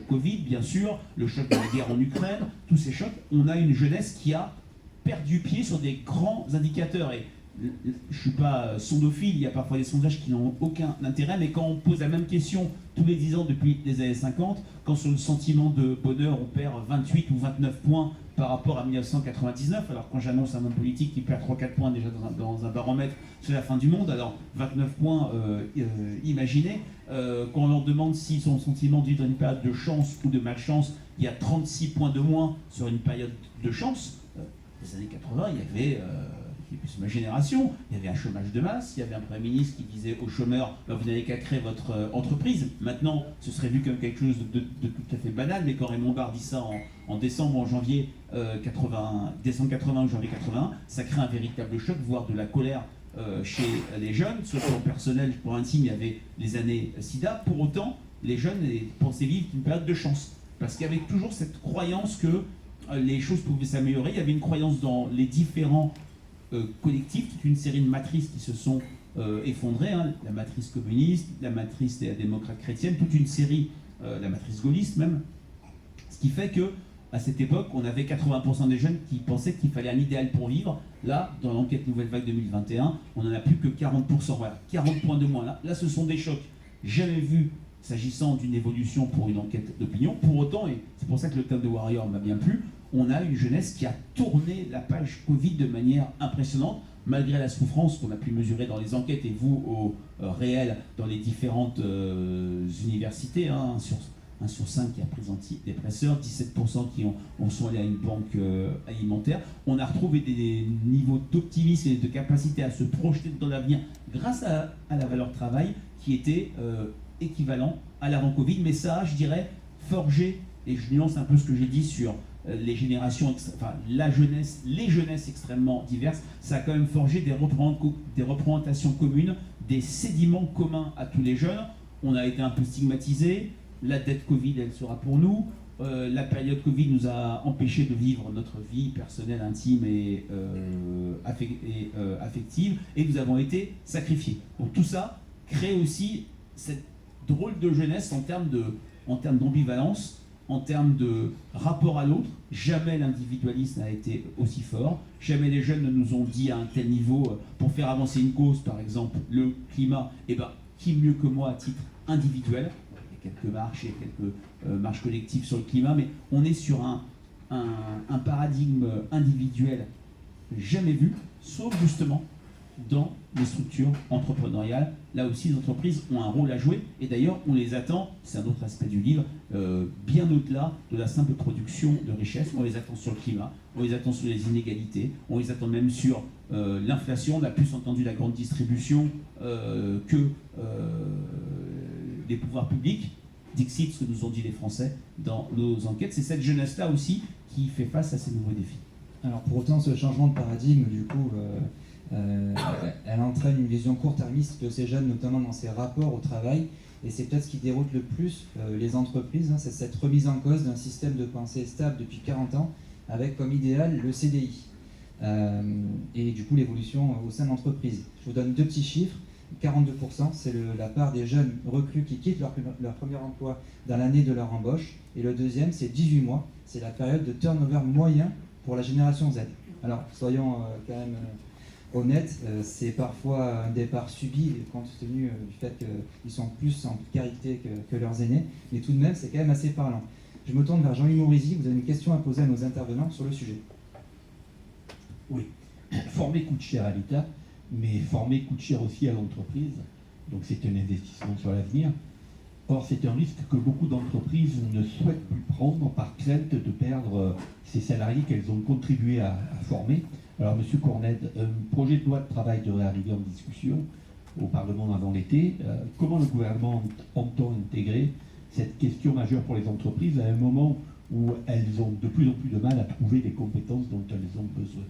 Covid, bien sûr, le choc de la guerre en Ukraine, tous ces chocs, on a une jeunesse qui a perdu pied sur des grands indicateurs. Et je ne suis pas sondophile, il y a parfois des sondages qui n'ont aucun intérêt, mais quand on pose la même question tous les 10 ans depuis les années 50, quand sur le sentiment de bonheur on perd 28 ou 29 points par rapport à 1999, alors quand j'annonce à un homme politique qui perd 3-4 points déjà dans un baromètre, c'est la fin du monde, alors 29 points, imaginez, quand on leur demande si son sentiment de vivre dans une période de chance ou de malchance, il y a 36 points de moins sur une période de chance. Les années 80, il y avait... et puis c'est ma génération, il y avait un chômage de masse, il y avait un Premier ministre qui disait aux chômeurs vous n'avez qu'à créer votre entreprise. Maintenant, ce serait vu comme quelque chose de tout à fait banal, mais quand Raymond Barre dit ça en décembre, en janvier 80, décembre 80 ou janvier 81, ça crée un véritable choc, voire de la colère chez les jeunes. Sur le plan personnel, pour intime, il y avait les années SIDA. Pour autant, les jeunes pensaient vivre une période de chance, parce qu'il y avait toujours cette croyance que les choses pouvaient s'améliorer. Il y avait une croyance dans les différents collectifs, toute une série de matrices qui se sont effondrées, hein, la matrice communiste, la matrice des démocrates chrétiennes, toute une série, la matrice gaulliste même, ce qui fait que à cette époque, on avait 80% des jeunes qui pensaient qu'il fallait un idéal pour vivre. Là, dans l'enquête Nouvelle Vague 2021, on n'en a plus que 40%. Voilà, 40 points de moins. Là, ce sont des chocs jamais vus s'agissant d'une évolution pour une enquête d'opinion. Pour autant, et c'est pour ça que le thème de Warrior m'a bien plu, on a une jeunesse qui a tourné la page Covid de manière impressionnante, malgré la souffrance qu'on a pu mesurer dans les enquêtes et vous au réel dans les différentes universités. 1 sur 5 qui a pris antidépresseurs, 17% qui sont allés à une banque alimentaire. On a retrouvé des niveaux d'optimisme et de capacité à se projeter dans l'avenir grâce à la valeur travail qui était équivalent à l'avant-Covid. Mais ça, je dirais, forgé, et je nuance un peu ce que j'ai dit sur les générations, enfin la jeunesse, les jeunesses extrêmement diverses, ça a quand même forgé des représentations communes, des sédiments communs à tous les jeunes. On a été un peu stigmatisés, la dette Covid, elle sera pour nous, la période Covid nous a empêchés de vivre notre vie personnelle, intime et affective, et nous avons été sacrifiés. Donc tout ça crée aussi cette drôle de jeunesse en termes d'ambivalence, en termes de rapport à l'autre. Jamais l'individualisme n'a été aussi fort, jamais les jeunes ne nous ont dit à un tel niveau, pour faire avancer une cause, par exemple le climat, qui mieux que moi à titre individuel. Il y a quelques marches et quelques marches collectives sur le climat, mais on est sur un paradigme individuel jamais vu, sauf justement dans les structures entrepreneuriales. Là aussi, les entreprises ont un rôle à jouer, et d'ailleurs, on les attend, c'est un autre aspect du livre, bien au-delà de la simple production de richesse. On les attend sur le climat, on les attend sur les inégalités, on les attend même sur l'inflation. On a plus entendu la grande distribution que des pouvoirs publics, dixit ce que nous ont dit les Français dans nos enquêtes. C'est cette jeunesse-là aussi qui fait face à ces nouveaux défis. Alors pour autant, ce changement de paradigme, du coup, elle entraîne une vision court-termiste de ces jeunes, notamment dans ces rapports au travail. Et c'est peut-être ce qui déroute le plus les entreprises, c'est cette remise en cause d'un système de pensée stable depuis 40 ans, avec comme idéal le CDI. Et du coup l'évolution au sein de l'entreprise. Je vous donne 2 petits chiffres. 42%, c'est la part des jeunes recrues qui quittent leur premier emploi dans l'année de leur embauche. Et le deuxième, c'est 18 mois. C'est la période de turnover moyen pour la génération Z. Alors, soyons quand même honnêtes, c'est parfois un départ subi, compte tenu du fait qu'ils sont plus en précarité que leurs aînés. Mais tout de même, c'est quand même assez parlant. Je me tourne vers Jean-Louis Morizy. Vous avez une question à poser à nos intervenants sur le sujet. Oui, former coûte cher à l'État, mais former coûte cher aussi à l'entreprise. Donc c'est un investissement sur l'avenir. Or, c'est un risque que beaucoup d'entreprises ne souhaitent plus prendre par crainte de perdre ces salariés qu'elles ont contribué à former. Alors, M. Corned, un projet de loi de travail devrait arriver en discussion au Parlement avant l'été. Comment le gouvernement entend intégrer cette question majeure pour les entreprises à un moment où elles ont de plus en plus de mal à trouver les compétences dont elles ont besoin?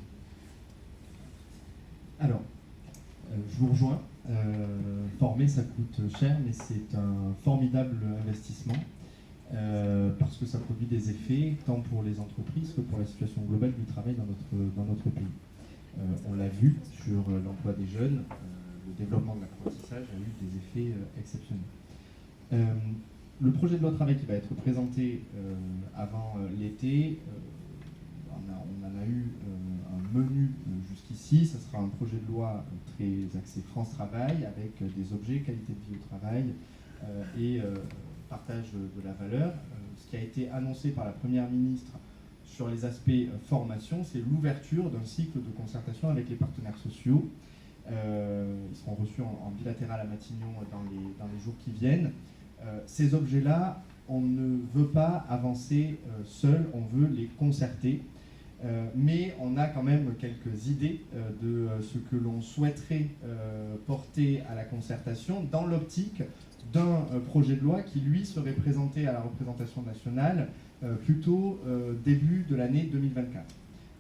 Alors, je vous rejoins. Former, ça coûte cher, mais c'est un formidable investissement parce que ça produit des effets tant pour les entreprises que pour la situation globale du travail dans notre pays. On l'a vu sur l'emploi des jeunes, le développement de l'apprentissage a eu des effets exceptionnels. Le projet de loi travail qui va être présenté avant l'été, on en a eu un menu jusqu'ici. Ça sera un projet de loi très axé France Travail avec des objets, qualité de vie au travail et partage de la valeur. Ce qui a été annoncé par la Première ministre sur les aspects formation, c'est l'ouverture d'un cycle de concertation avec les partenaires sociaux. Ils seront reçus en bilatéral à Matignon dans les jours qui viennent. Ces objets-là, on ne veut pas avancer seul, on veut les concerter. Mais on a quand même quelques idées de ce que l'on souhaiterait porter à la concertation dans l'optique d'un projet de loi qui, lui, serait présenté à la représentation nationale plutôt début de l'année 2024.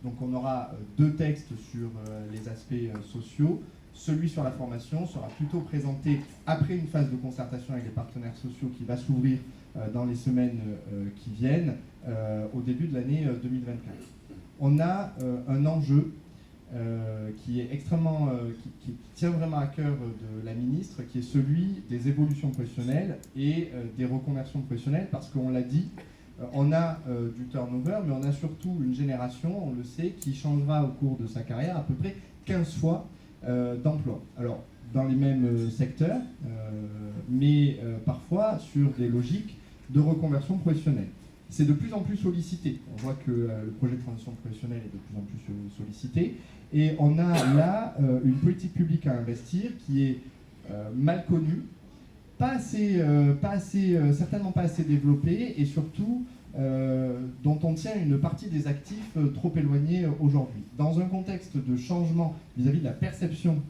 Donc on aura 2 textes sur les aspects sociaux. Celui sur la formation sera plutôt présenté après une phase de concertation avec les partenaires sociaux qui va s'ouvrir dans les semaines qui viennent au début de l'année 2024. On a un enjeu qui est extrêmement, qui tient vraiment à cœur de la ministre, qui est celui des évolutions professionnelles et des reconversions professionnelles, parce qu'on l'a dit, on a du turnover, mais on a surtout une génération, on le sait, qui changera au cours de sa carrière à peu près 15 fois d'emploi. Alors, dans les mêmes secteurs, mais parfois sur des logiques de reconversion professionnelle. C'est de plus en plus sollicité. On voit que le projet de transition professionnelle est de plus en plus sollicité. Et on a là une politique publique à investir qui est mal connue, certainement pas assez développée, et surtout dont on tient une partie des actifs trop éloignés aujourd'hui. Dans un contexte de changement vis-à-vis de la perception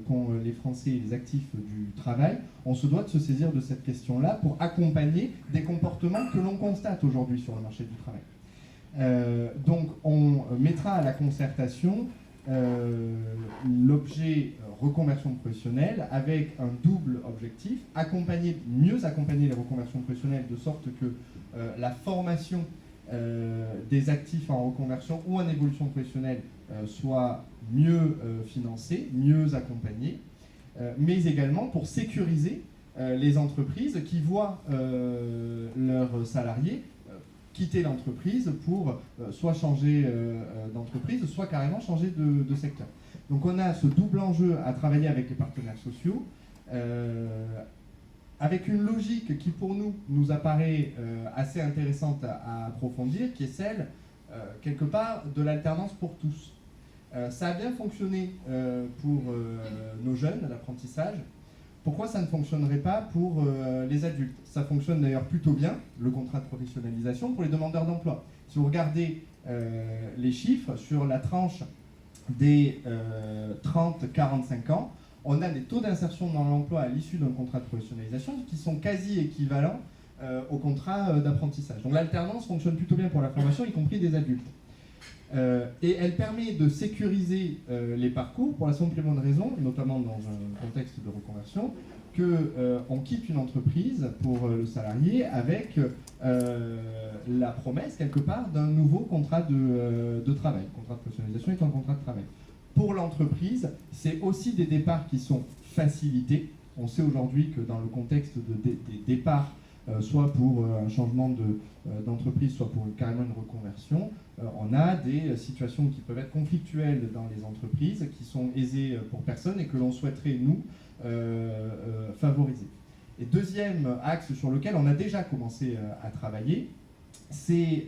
qu'ont les Français et les actifs du travail, on se doit de se saisir de cette question-là pour accompagner des comportements que l'on constate aujourd'hui sur le marché du travail. Donc on mettra à la concertation l'objet reconversion professionnelle avec un double objectif, mieux accompagner les reconversions professionnelles de sorte que la formation des actifs en reconversion ou en évolution professionnelle soit mieux financée, mieux accompagnée, mais également pour sécuriser les entreprises qui voient leurs salariés quitter l'entreprise pour soit changer d'entreprise, soit carrément changer de secteur. Donc on a ce double enjeu à travailler avec les partenaires sociaux, avec une logique qui pour nous apparaît assez intéressante à approfondir, qui est celle, quelque part, de l'alternance pour tous. Ça a bien fonctionné pour nos jeunes, l'apprentissage. Pourquoi ça ne fonctionnerait pas pour les adultes? Ça fonctionne d'ailleurs plutôt bien, le contrat de professionnalisation, pour les demandeurs d'emploi. Si vous regardez les chiffres sur la tranche des 30-45 ans, on a des taux d'insertion dans l'emploi à l'issue d'un contrat de professionnalisation qui sont quasi équivalents au contrat d'apprentissage. Donc l'alternance fonctionne plutôt bien pour la formation, y compris des adultes. Et elle permet de sécuriser les parcours pour la simple et bonne raison, notamment dans un contexte de reconversion, qu'on quitte une entreprise pour le salarié avec la promesse, quelque part, d'un nouveau contrat de travail. Le contrat de professionnalisation est un contrat de travail. Pour l'entreprise, c'est aussi des départs qui sont facilités. On sait aujourd'hui que dans le contexte des départs, soit pour un changement d'entreprise, soit pour carrément une reconversion, on a des situations qui peuvent être conflictuelles dans les entreprises, qui sont aisées pour personne et que l'on souhaiterait, nous, favoriser. Et deuxième axe sur lequel on a déjà commencé à travailler, c'est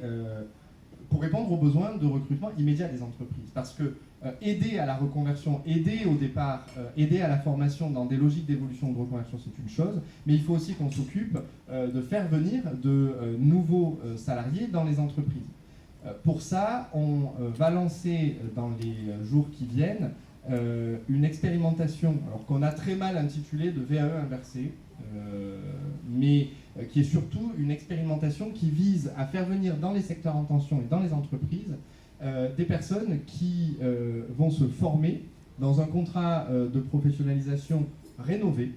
pour répondre aux besoins de recrutement immédiat des entreprises. Parce que aider à la reconversion, aider au départ, aider à la formation dans des logiques d'évolution de reconversion, c'est une chose, mais il faut aussi qu'on s'occupe de faire venir de nouveaux salariés dans les entreprises. Pour ça, on va lancer dans les jours qui viennent une expérimentation, alors qu'on a très mal intitulée de VAE inversé, mais qui est surtout une expérimentation qui vise à faire venir dans les secteurs en tension et dans les entreprises des personnes qui vont se former dans un contrat de professionnalisation rénové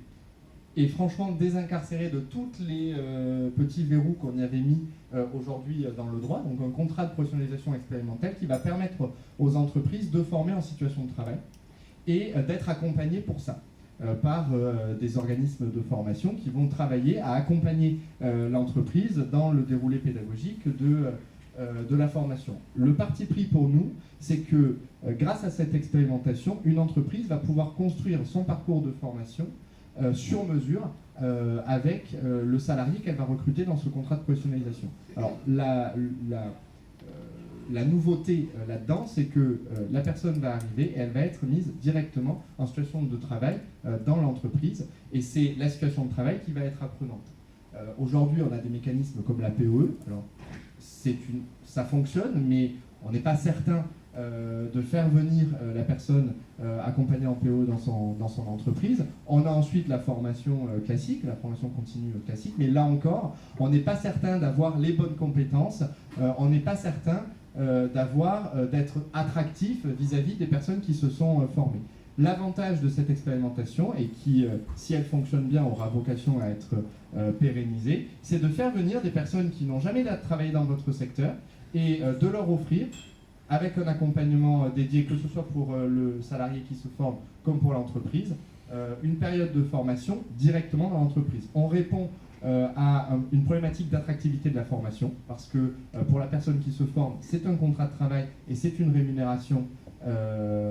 et franchement désincarcéré de tous les petits verrous qu'on y avait mis aujourd'hui dans le droit, donc un contrat de professionnalisation expérimentale qui va permettre aux entreprises de former en situation de travail et d'être accompagnées pour ça par des organismes de formation qui vont travailler à accompagner l'entreprise dans le déroulé pédagogique de la formation. Le parti pris pour nous, c'est que grâce à cette expérimentation, une entreprise va pouvoir construire son parcours de formation sur mesure avec le salarié qu'elle va recruter dans ce contrat de professionnalisation. Alors la nouveauté là-dedans, c'est que la personne va arriver et elle va être mise directement en situation de travail dans l'entreprise et c'est la situation de travail qui va être apprenante. Aujourd'hui, on a des mécanismes comme la POE. Alors, ça fonctionne, mais on n'est pas certain de faire venir la personne accompagnée en PO dans son entreprise. On a ensuite la formation classique, la formation continue classique, mais là encore, on n'est pas certain d'avoir les bonnes compétences, on n'est pas certain d'être attractif vis-à-vis des personnes qui se sont formées. L'avantage de cette expérimentation, et qui, si elle fonctionne bien, aura vocation à être pérennisée, c'est de faire venir des personnes qui n'ont jamais travaillé dans votre secteur et de leur offrir, avec un accompagnement dédié, que ce soit pour le salarié qui se forme comme pour l'entreprise, une période de formation directement dans l'entreprise. On répond à une problématique d'attractivité de la formation, parce que pour la personne qui se forme, c'est un contrat de travail et c'est une rémunération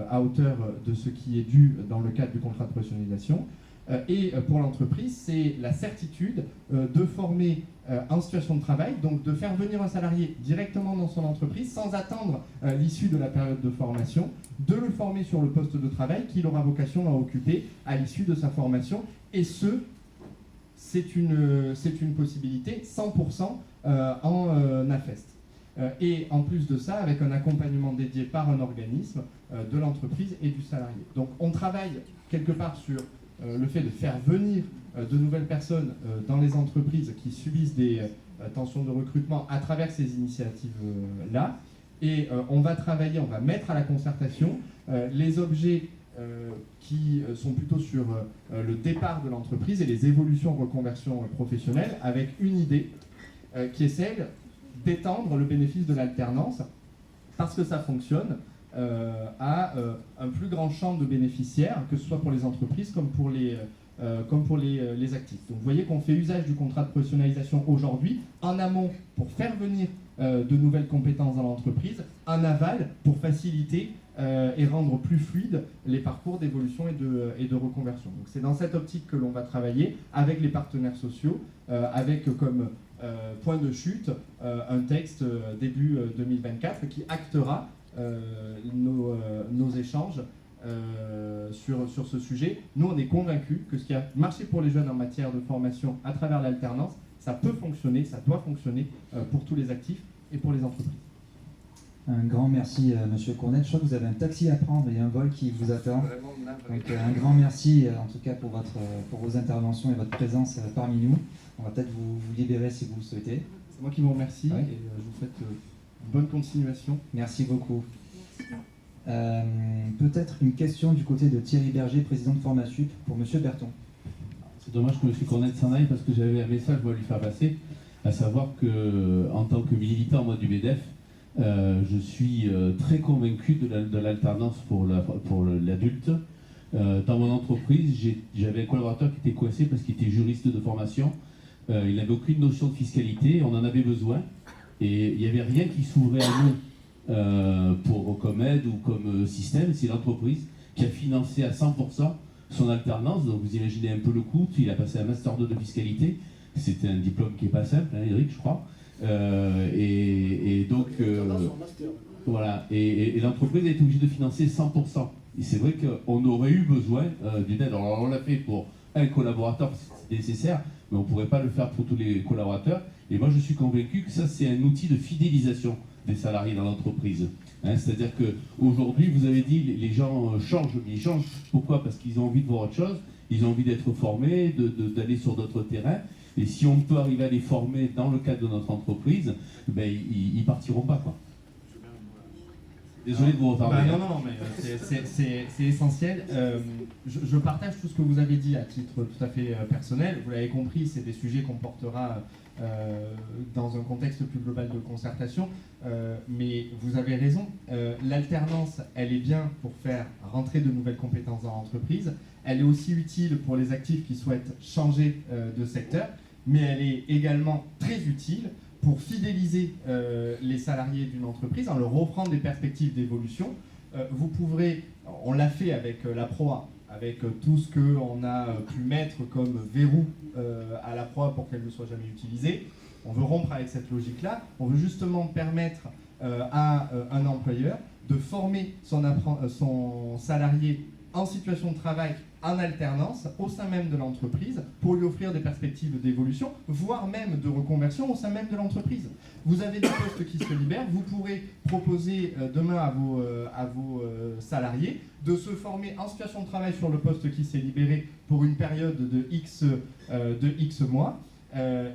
à hauteur de ce qui est dû dans le cadre du contrat de professionnalisation. Et pour l'entreprise, c'est la certitude de former en situation de travail, donc de faire venir un salarié directement dans son entreprise sans attendre l'issue de la période de formation, de le former sur le poste de travail qu'il aura vocation à occuper à l'issue de sa formation. Et c'est une possibilité 100% en AFEST. Et en plus de ça, avec un accompagnement dédié par un organisme de l'entreprise et du salarié. Donc on travaille quelque part sur le fait de faire venir de nouvelles personnes dans les entreprises qui subissent des tensions de recrutement à travers ces initiatives-là. Et on va travailler, on va mettre à la concertation les objets qui sont plutôt sur le départ de l'entreprise et les évolutions reconversion professionnelle, avec une idée qui est celle d'étendre le bénéfice de l'alternance, parce que ça fonctionne, à un plus grand champ de bénéficiaires, que ce soit pour les entreprises comme pour les actifs. Donc vous voyez qu'on fait usage du contrat de professionnalisation aujourd'hui, en amont pour faire venir de nouvelles compétences dans l'entreprise, en aval pour faciliter et rendre plus fluides les parcours d'évolution et de reconversion. Donc c'est dans cette optique que l'on va travailler avec les partenaires sociaux, avec comme point de chute un texte début 2024 qui actera nos échanges sur ce sujet. Nous, on est convaincus que ce qui a marché pour les jeunes en matière de formation à travers l'alternance, ça peut fonctionner, ça doit fonctionner pour tous les actifs et pour les entreprises. Un grand merci, Monsieur Cournette. Je crois que vous avez un taxi à prendre et un vol qui vous attend. Donc un grand merci en tout cas pour vos interventions et votre présence parmi nous. On va peut-être vous libérer si vous le souhaitez. C'est moi qui vous remercie Ouais. et je vous souhaite une bonne continuation. Merci beaucoup. Peut-être une question du côté de Thierry Berger, président de Formasup, pour Monsieur Berton. C'est dommage que M. Cornette s'en aille parce que j'avais un message moi, à lui faire passer, à savoir que en tant que militant moi, du MEDEF, je suis très convaincu de l'alternance pour l'adulte. Dans mon entreprise, j'avais un collaborateur qui était coincé parce qu'il était juriste de formation. Il n'avait aucune notion de fiscalité, on en avait besoin. Et il n'y avait rien qui s'ouvrait à nous comme aide ou comme système. C'est l'entreprise qui a financé à 100% son alternance. Donc vous imaginez un peu le coût. Il a passé un Master 2 de fiscalité. C'était un diplôme qui n'est pas simple, hein, Eric, je crois. Et donc, voilà. Et l'entreprise a été obligée de financer 100%. Et c'est vrai qu'on aurait eu besoin d'une aide. Alors on l'a fait pour un collaborateur, c'est nécessaire, mais on ne pourrait pas le faire pour tous les collaborateurs. Et moi, je suis convaincu que ça, c'est un outil de fidélisation des salariés dans l'entreprise. Hein, c'est-à-dire qu'aujourd'hui, vous avez dit, les gens changent, mais ils changent. Pourquoi? Parce qu'ils ont envie de voir autre chose, ils ont envie d'être formés, d'aller sur d'autres terrains. Et si on peut arriver à les former dans le cadre de notre entreprise, ben, ils partiront pas, quoi. Désolé de vous retarder. Non, mais c'est essentiel. Je partage tout ce que vous avez dit à titre tout à fait personnel. Vous l'avez compris, c'est des sujets qu'on portera dans un contexte plus global de concertation. Mais vous avez raison, l'alternance, elle est bien pour faire rentrer de nouvelles compétences dans l'entreprise. Elle est aussi utile pour les actifs qui souhaitent changer de secteur, mais elle est également très utile pour fidéliser les salariés d'une entreprise en leur offrant des perspectives d'évolution. Vous pourrez, on l'a fait avec la PROA, avec tout ce qu'on a pu mettre comme verrou à la PROA pour qu'elle ne soit jamais utilisée. On veut rompre avec cette logique-là. On veut justement permettre à un employeur de former son salarié en situation de travail en alternance au sein même de l'entreprise pour lui offrir des perspectives d'évolution, voire même de reconversion au sein même de l'entreprise. Vous avez des postes qui se libèrent, vous pourrez proposer demain à vos salariés de se former en situation de travail sur le poste qui s'est libéré pour une période de X mois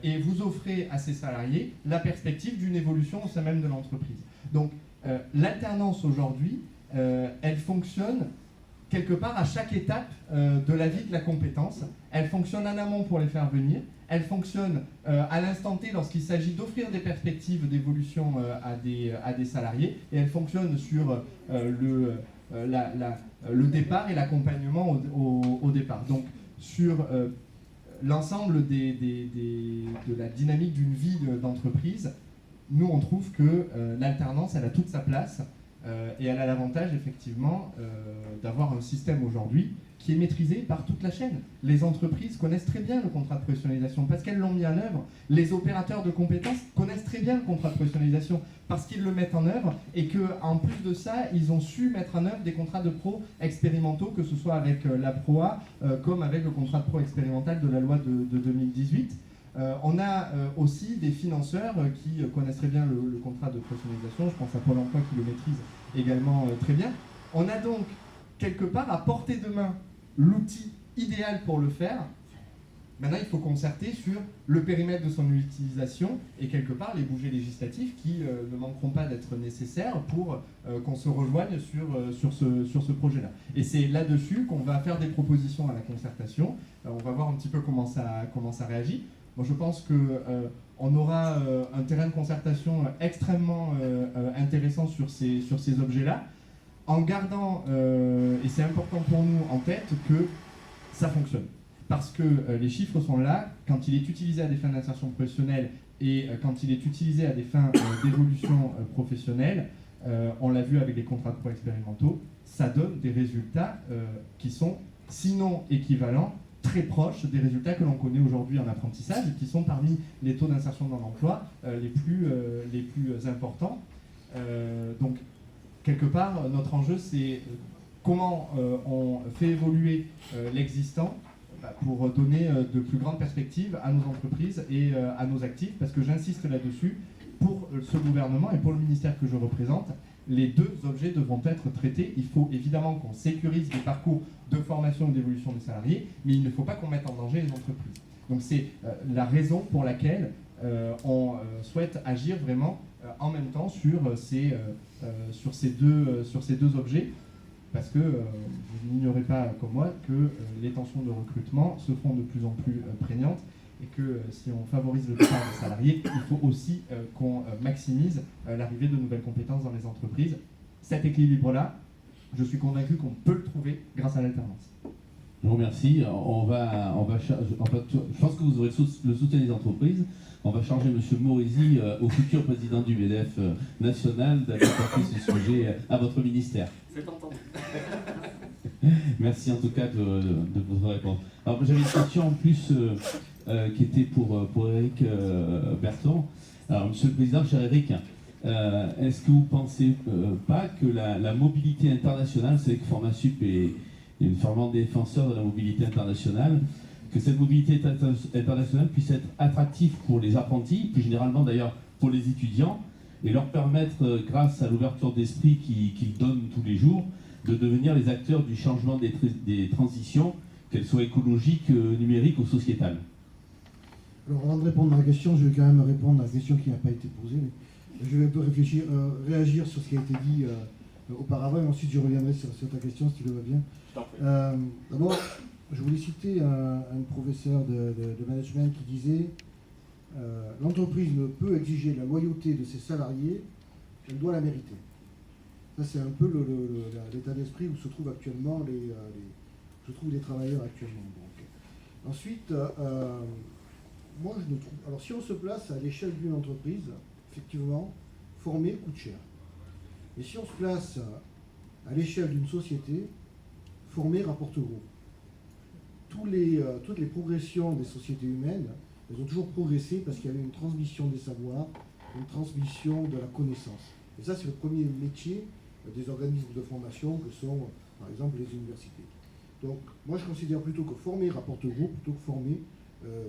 et vous offrez à ces salariés la perspective d'une évolution au sein même de l'entreprise. Donc l'alternance aujourd'hui, elle fonctionne quelque part à chaque étape de la vie de la compétence. Elle fonctionne en amont pour les faire venir, elle fonctionne à l'instant T lorsqu'il s'agit d'offrir des perspectives d'évolution à des salariés, et elle fonctionne sur le départ et l'accompagnement au départ. Donc sur l'ensemble de la dynamique d'une vie d'entreprise, nous on trouve que l'alternance, elle a toute sa place. Et elle a l'avantage effectivement d'avoir un système aujourd'hui qui est maîtrisé par toute la chaîne. Les entreprises connaissent très bien le contrat de professionnalisation parce qu'elles l'ont mis en œuvre. Les opérateurs de compétences connaissent très bien le contrat de professionnalisation parce qu'ils le mettent en œuvre et qu'en plus de ça, ils ont su mettre en œuvre des contrats de pro expérimentaux, que ce soit avec la PROA comme avec le contrat de pro expérimental de la loi de 2018. On a aussi des financeurs qui connaissent très bien le contrat de professionnalisation. Je pense à Pôle emploi qui le maîtrise également très bien. On a donc quelque part à portée de main l'outil idéal pour le faire. Maintenant, il faut concerter sur le périmètre de son utilisation et quelque part les bougées législatives qui ne manqueront pas d'être nécessaires pour qu'on se rejoigne sur ce projet-là. Et c'est là-dessus qu'on va faire des propositions à la concertation. On va voir un petit peu comment ça réagit. Moi, je pense qu'on aura un terrain de concertation extrêmement intéressant sur ces objets-là, en gardant, et c'est important pour nous, en tête que ça fonctionne. Parce que les chiffres sont là, quand il est utilisé à des fins d'insertion professionnelle et quand il est utilisé à des fins d'évolution professionnelle, on l'a vu avec les contrats de pro expérimentaux, ça donne des résultats qui sont, sinon équivalents, très proches des résultats que l'on connaît aujourd'hui en apprentissage et qui sont parmi les taux d'insertion dans l'emploi les plus importants. Donc, quelque part, notre enjeu, c'est comment on fait évoluer l'existant pour donner de plus grandes perspectives à nos entreprises et à nos actifs, parce que j'insiste là-dessus, pour ce gouvernement et pour le ministère que je représente, les deux objets devront être traités. Il faut évidemment qu'on sécurise les parcours de formation ou d'évolution des salariés, mais il ne faut pas qu'on mette en danger les entreprises. Donc c'est la raison pour laquelle on souhaite agir vraiment en même temps sur ces deux objets, parce que vous n'ignorez pas comme moi que les tensions de recrutement se font de plus en plus prégnantes, et que si on favorise le départ des salariés, il faut aussi qu'on maximise l'arrivée de nouvelles compétences dans les entreprises. Cet équilibre-là, je suis convaincu qu'on peut le trouver grâce à l'alternance. Je vous remercie. Je pense que vous aurez le soutien des entreprises. On va charger M. Morisi, au futur président du MEDEF national, d'aller porter ce sujet à votre ministère. C'est entendu. Merci en tout cas de votre réponse. Alors j'avais une question en plus qui était pour Eric Berton. Alors Monsieur le Président, cher Eric, est-ce que vous ne pensez pas que la mobilité internationale, c'est que Formasup est une fervent défenseur de la mobilité internationale, que cette mobilité internationale puisse être attractive pour les apprentis, plus généralement d'ailleurs pour les étudiants, et leur permettre, grâce à l'ouverture d'esprit qu'ils donnent tous les jours, de devenir les acteurs du changement des transitions, qu'elles soient écologiques, numériques ou sociétales. Alors avant de répondre à la question, je vais quand même répondre à la question qui n'a pas été posée, mais je vais un peu réagir sur ce qui a été dit auparavant, et ensuite je reviendrai sur ta question si tu le veux bien. D'abord, je voulais citer un professeur de management qui disait l'entreprise ne peut exiger la loyauté de ses salariés, elle doit la mériter. Ça, c'est un peu l'état d'esprit où se trouvent actuellement les travailleurs actuellement. Donc. Ensuite, moi, je ne trouve. Alors, si on se place à l'échelle d'une entreprise, effectivement, former coûte cher. Et si on se place à l'échelle d'une société, former rapporte gros. Toutes les progressions des sociétés humaines, elles ont toujours progressé parce qu'il y avait une transmission des savoirs, une transmission de la connaissance. Et ça, c'est le premier métier des organismes de formation que sont, par exemple, les universités. Donc, moi, je considère plutôt que former rapporte gros plutôt que former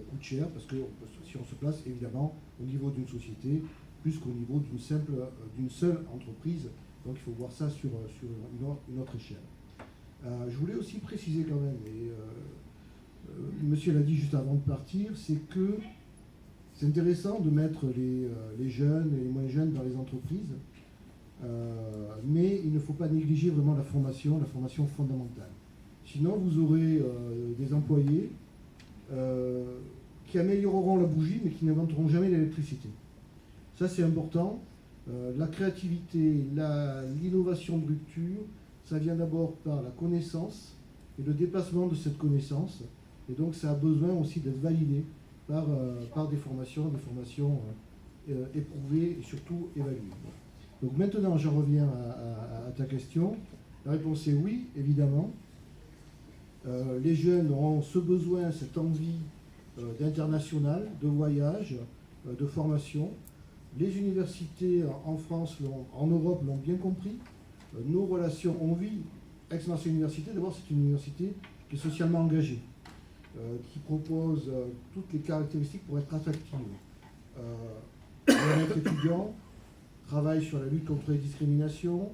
coûte cher, parce que si on se place, évidemment, au niveau d'une société, plus qu'au niveau d'une seule entreprise. Donc, il faut voir ça sur une autre échelle. Je voulais aussi préciser quand même, et monsieur l'a dit juste avant de partir, c'est que c'est intéressant de mettre les jeunes et les moins jeunes dans les entreprises, mais il ne faut pas négliger vraiment la formation fondamentale. Sinon, vous aurez des employés qui amélioreront la bougie, mais qui n'inventeront jamais l'électricité. Ça, c'est important. La créativité, l'innovation de rupture, ça vient d'abord par la connaissance et le déplacement de cette connaissance. Et donc, ça a besoin aussi d'être validé par des formations éprouvées et surtout évaluées. Donc maintenant, j'en reviens à ta question. La réponse est oui, évidemment. Les jeunes auront ce besoin, cette envie d'international, de voyage, de formation. Les universités en France, en Europe l'ont bien compris. Nos relations, on vit Aix-Marseille Université. D'abord, c'est une université qui est socialement engagée, qui propose toutes les caractéristiques pour être attractive. Notre étudiant travaille sur la lutte contre les discriminations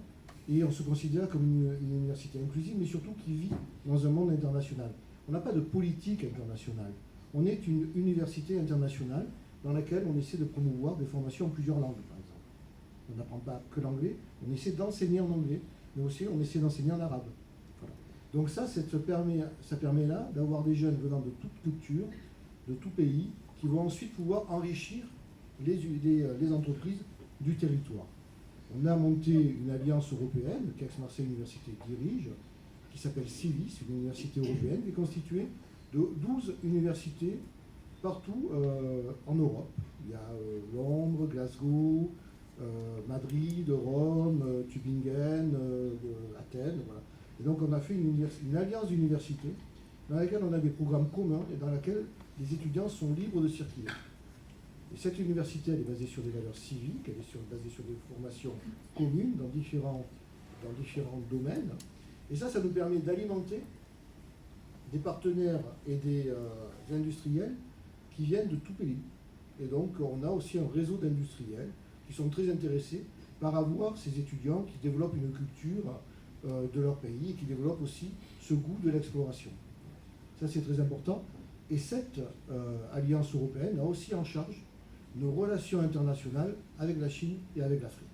et on se considère comme une université inclusive, mais surtout qui vit dans un monde international. On n'a pas de politique internationale. On est une université internationale dans laquelle on essaie de promouvoir des formations en plusieurs langues, par exemple. On n'apprend pas que l'anglais, on essaie d'enseigner en anglais, mais aussi on essaie d'enseigner en arabe. Voilà. Donc ça permet là d'avoir des jeunes venant de toute culture, de tout pays, qui vont ensuite pouvoir enrichir les entreprises du territoire. On a monté une alliance européenne qu'Aix-Marseille Université dirige, qui s'appelle CIVIS, une université européenne, qui est constituée de 12 universités partout en Europe. Il y a Londres, Glasgow, Madrid, Rome, Tübingen, Athènes. Voilà. Et donc on a fait une alliance d'universités dans laquelle on a des programmes communs et dans laquelle les étudiants sont libres de circuler. Et cette université, elle est basée sur des valeurs civiques, elle est basée sur des formations communes dans différents domaines. Et ça nous permet d'alimenter des partenaires et des industriels qui viennent de tout pays. Et donc, on a aussi un réseau d'industriels. qui sont très intéressés par avoir ces étudiants qui développent une culture de leur pays et qui développent aussi ce goût de l'exploration. Ça, c'est très important. Et cette Alliance européenne a aussi en charge nos relations internationales avec la Chine et avec l'Afrique.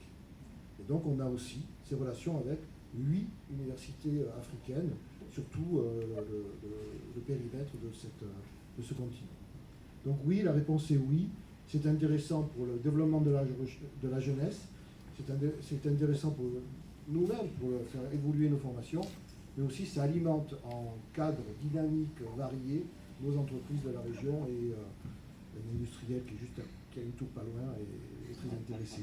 Et donc, on a aussi ces relations avec 8 universités africaines, surtout le périmètre de ce continent. Donc oui, la réponse est oui. C'est intéressant pour le développement de la jeunesse, c'est intéressant pour nous-mêmes, pour faire évoluer nos formations, mais aussi ça alimente en cadre dynamique varié nos entreprises de la région et un industriel qui a une tour pas loin est très intéressé.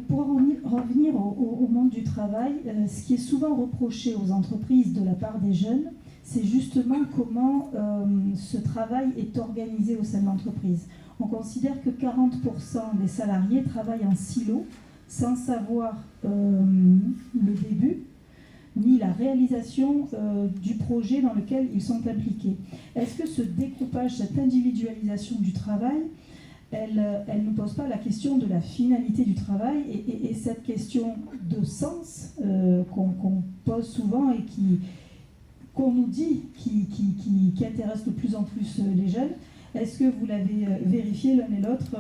Pour en revenir au monde du travail, ce qui est souvent reproché aux entreprises de la part des jeunes, c'est justement comment ce travail est organisé au sein de l'entreprise. On considère que 40% des salariés travaillent en silo, sans savoir le début, ni la réalisation du projet dans lequel ils sont impliqués. Est-ce que ce découpage, cette individualisation du travail, elle ne pose pas la question de la finalité du travail et cette question de sens qu'on pose souvent et qu'on nous dit qui intéresse de plus en plus les jeunes? Est-ce que vous l'avez vérifié l'un et l'autre,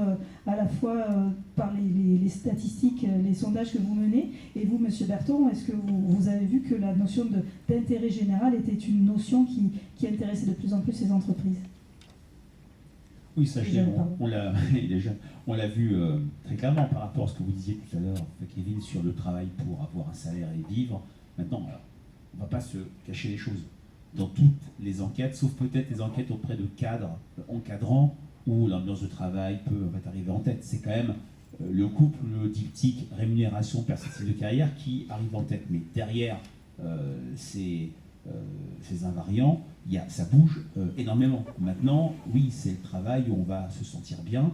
à la fois par les statistiques, les sondages que vous menez, et vous, M. Berton, est-ce que vous avez vu que la notion d'intérêt général était une notion qui intéressait de plus en plus les entreprises? Oui, ça, on l'a vu très clairement par rapport à ce que vous disiez tout à l'heure, Kevin, sur le travail pour avoir un salaire et vivre. Maintenant, on ne va pas se cacher les choses. Dans toutes les enquêtes, sauf peut-être les enquêtes auprès de cadres encadrants, où l'ambiance de travail peut arriver en tête. C'est quand même le couple, le diptyque rémunération, perspective de carrière qui arrive en tête. Mais derrière ces invariants, ça bouge énormément. Maintenant, oui, c'est le travail où on va se sentir bien.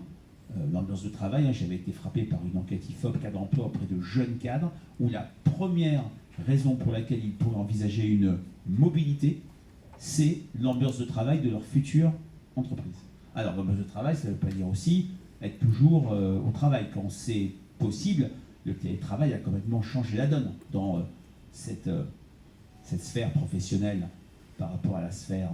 L'ambiance de travail, j'avais été frappé par une enquête IFOP cadre emploi auprès de jeunes cadres, où la première raison pour laquelle ils pourraient envisager une mobilité, c'est l'ambiance de travail de leur future entreprise. Alors, l'ambiance de travail, ça ne veut pas dire aussi être toujours au travail. Quand c'est possible, le télétravail a complètement changé la donne dans cette sphère professionnelle par rapport à la sphère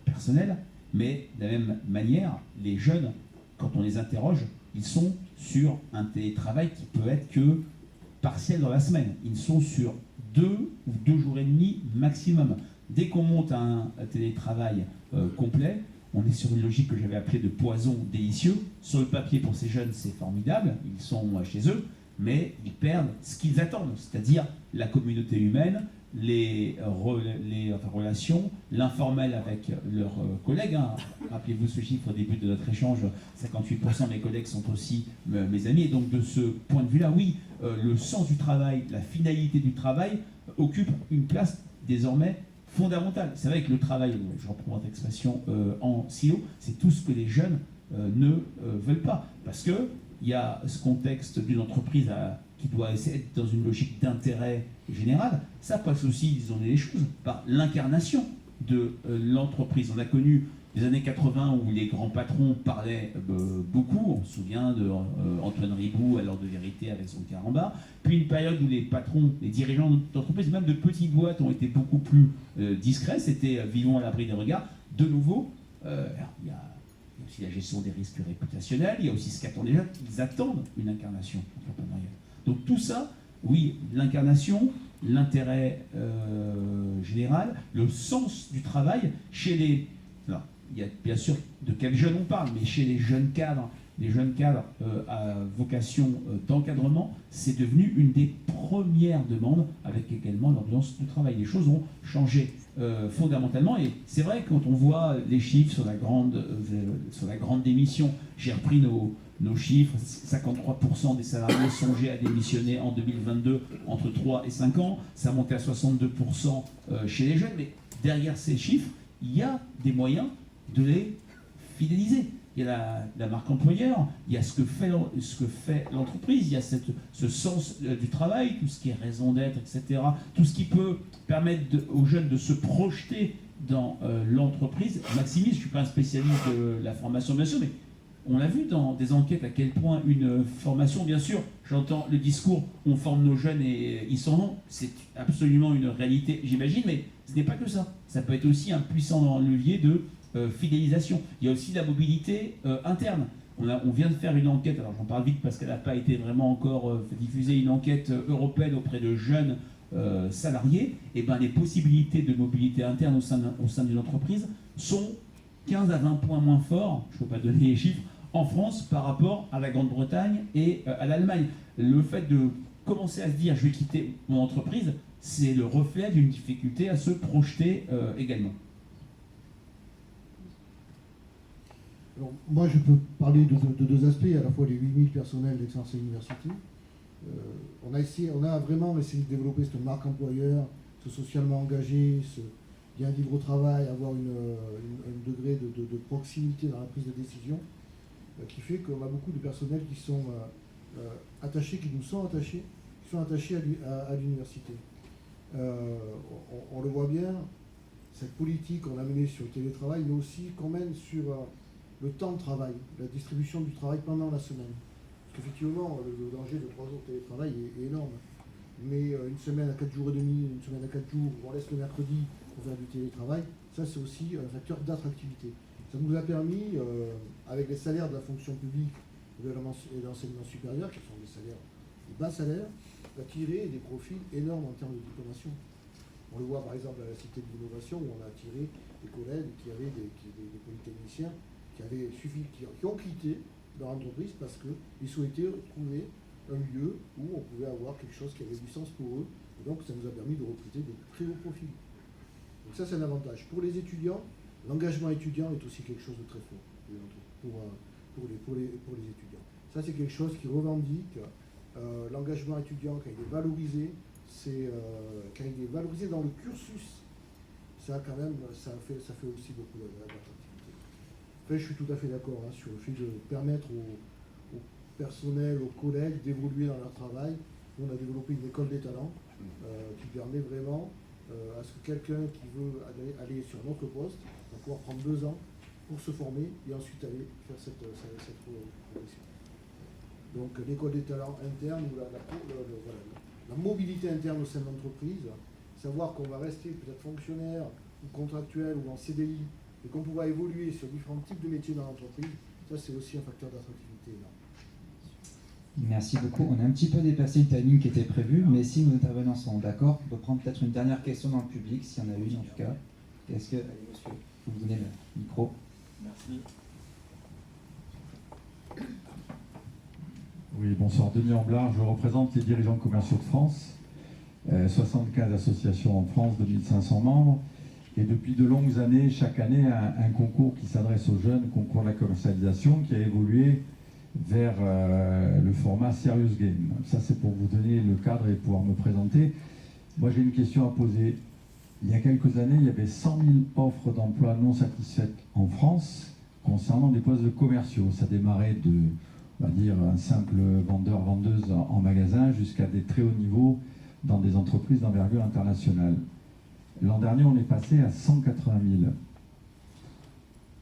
personnelle. Mais de la même manière, les jeunes, quand on les interroge, ils sont sur un télétravail qui peut être que partiel dans la semaine. Ils sont sur 2 ou 2 jours et demi maximum. Dès qu'on monte à un télétravail complet, on est sur une logique que j'avais appelée de poison délicieux. Sur le papier, pour ces jeunes, c'est formidable. Ils sont chez eux, mais ils perdent ce qu'ils attendent, c'est-à-dire la communauté humaine, les relations, l'informel avec leurs collègues. Rappelez-vous ce chiffre au début de notre échange, 58% de mes collègues sont aussi mes amis. Et donc de ce point de vue-là, oui, le sens du travail, la finalité du travail occupe une place désormais fondamentale. C'est vrai que le travail, je reprends votre expression, en silo, c'est tout ce que les jeunes ne veulent pas. Parce qu'il y a ce contexte d'une entreprise qui doit essayer d'être dans une logique d'intérêt général. Ça passe aussi, disons les choses, par l'incarnation de l'entreprise. On a connu les années 80 où les grands patrons parlaient beaucoup. On se souvient d'Antoine Riboud à l'heure de vérité avec son caramba. Puis une période où les patrons, les dirigeants d'entreprises, même de petites boîtes, ont été beaucoup plus discrets. C'était vivons à l'abri des regards. De nouveau, il y a aussi la gestion des risques réputationnels. Il y a aussi ce qu'attendent les gens. Ils attendent une incarnation entrepreneuriale. Donc tout ça, oui, l'incarnation, l'intérêt général, le sens du travail chez les... Alors, il y a bien sûr de quels jeunes on parle, mais chez les jeunes cadres à vocation d'encadrement, c'est devenu une des premières demandes, avec également l'ambiance du travail. Les choses ont changé fondamentalement, et c'est vrai quand on voit les chiffres sur la grande démission, j'ai repris nos chiffres, 53% des salariés songeaient à démissionner en 2022 entre 3 et 5 ans, ça montait à 62% chez les jeunes, mais derrière ces chiffres, il y a des moyens de les fidéliser. Il y a la marque employeur, il y a ce que fait l'entreprise, il y a ce sens du travail, tout ce qui est raison d'être, etc. Tout ce qui peut permettre aux jeunes de se projeter dans l'entreprise. Maximise, je ne suis pas un spécialiste de la formation bien sûr, mais on a vu dans des enquêtes à quel point une formation, bien sûr, j'entends le discours, on forme nos jeunes et ils s'en vont, c'est absolument une réalité, j'imagine, mais ce n'est pas que ça. Ça peut être aussi un puissant levier de fidélisation. Il y a aussi la mobilité interne. On vient de faire une enquête, alors j'en parle vite parce qu'elle n'a pas été vraiment encore diffusée, une enquête européenne auprès de jeunes salariés. Et ben, les possibilités de mobilité interne au sein d'une entreprise sont 15 à 20 points moins forts, je ne peux pas donner les chiffres, en France par rapport à la Grande-Bretagne et à l'Allemagne. Le fait de commencer à se dire je vais quitter mon entreprise, c'est le reflet d'une difficulté à se projeter également. Alors, moi, je peux parler de deux aspects, à la fois les 8000 personnels d'Excellence University. On a vraiment essayé de développer cette marque employeur, ce socialement engagé, bien vivre au travail, avoir un degré de proximité dans la prise de décision, qui fait qu'on a beaucoup de personnels qui sont attachés, qui nous sont attachés, qui sont attachés à l'université. On le voit bien, cette politique qu'on a menée sur le télétravail, mais aussi qu'on mène sur le temps de travail, la distribution du travail pendant la semaine. Parce qu'effectivement, le danger de 3 jours de télétravail est énorme. Mais une semaine à 4 jours et demi, une semaine à 4 jours, où on laisse le mercredi pour faire du télétravail, ça c'est aussi un facteur d'attractivité. Ça nous a permis, avec les salaires de la fonction publique et de l'enseignement supérieur, qui sont des bas salaires, d'attirer des profils énormes en termes de diplomation. On le voit par exemple à la Cité de l'Innovation, où on a attiré des collègues qui avaient des polytechniciens qui ont quitté leur entreprise parce qu'ils souhaitaient trouver un lieu où on pouvait avoir quelque chose qui avait du sens pour eux. Et donc ça nous a permis de recruter des très hauts profils. Donc ça c'est un avantage. Pour les étudiants, l'engagement étudiant est aussi quelque chose de très fort pour les étudiants. Ça c'est quelque chose qui revendique l'engagement étudiant quand il est valorisé, quand il est valorisé dans le cursus, ça quand même, ça fait aussi beaucoup d'attractivité. Après, je suis tout à fait d'accord sur le fait de permettre au personnel, aux collègues d'évoluer dans leur travail. Nous, on a développé une école des talents qui permet vraiment à ce que quelqu'un qui veut aller sur un autre poste va pouvoir prendre 2 ans pour se former et ensuite aller faire cette progression. Donc l'école des talents interne ou la mobilité interne au sein de l'entreprise, savoir qu'on va rester peut-être fonctionnaire ou contractuel ou en CDI et qu'on pourra évoluer sur différents types de métiers dans l'entreprise, ça c'est aussi un facteur d'attractivité énorme. Merci beaucoup. On a un petit peu dépassé le timing qui était prévu, mais si nos intervenants sont d'accord, on peut prendre peut-être une dernière question dans le public, s'il y en a une en tout cas. Est-ce que, allez monsieur, vous donnez le micro. Merci. Oui, bonsoir, Denis Amblard, je représente les dirigeants commerciaux de France, 75 associations en France, 2500 membres, et depuis de longues années, chaque année, un concours qui s'adresse aux jeunes, concours de la commercialisation, qui a évolué vers le format Serious Game. Ça, c'est pour vous donner le cadre et pouvoir me présenter. Moi, j'ai une question à poser. Il y a quelques années, il y avait 100 000 offres d'emploi non satisfaites en France concernant des postes de commerciaux. Ça démarrait de, on va dire, un simple vendeur-vendeuse en magasin jusqu'à des très hauts niveaux dans des entreprises d'envergure internationale. L'an dernier, on est passé à 180 000.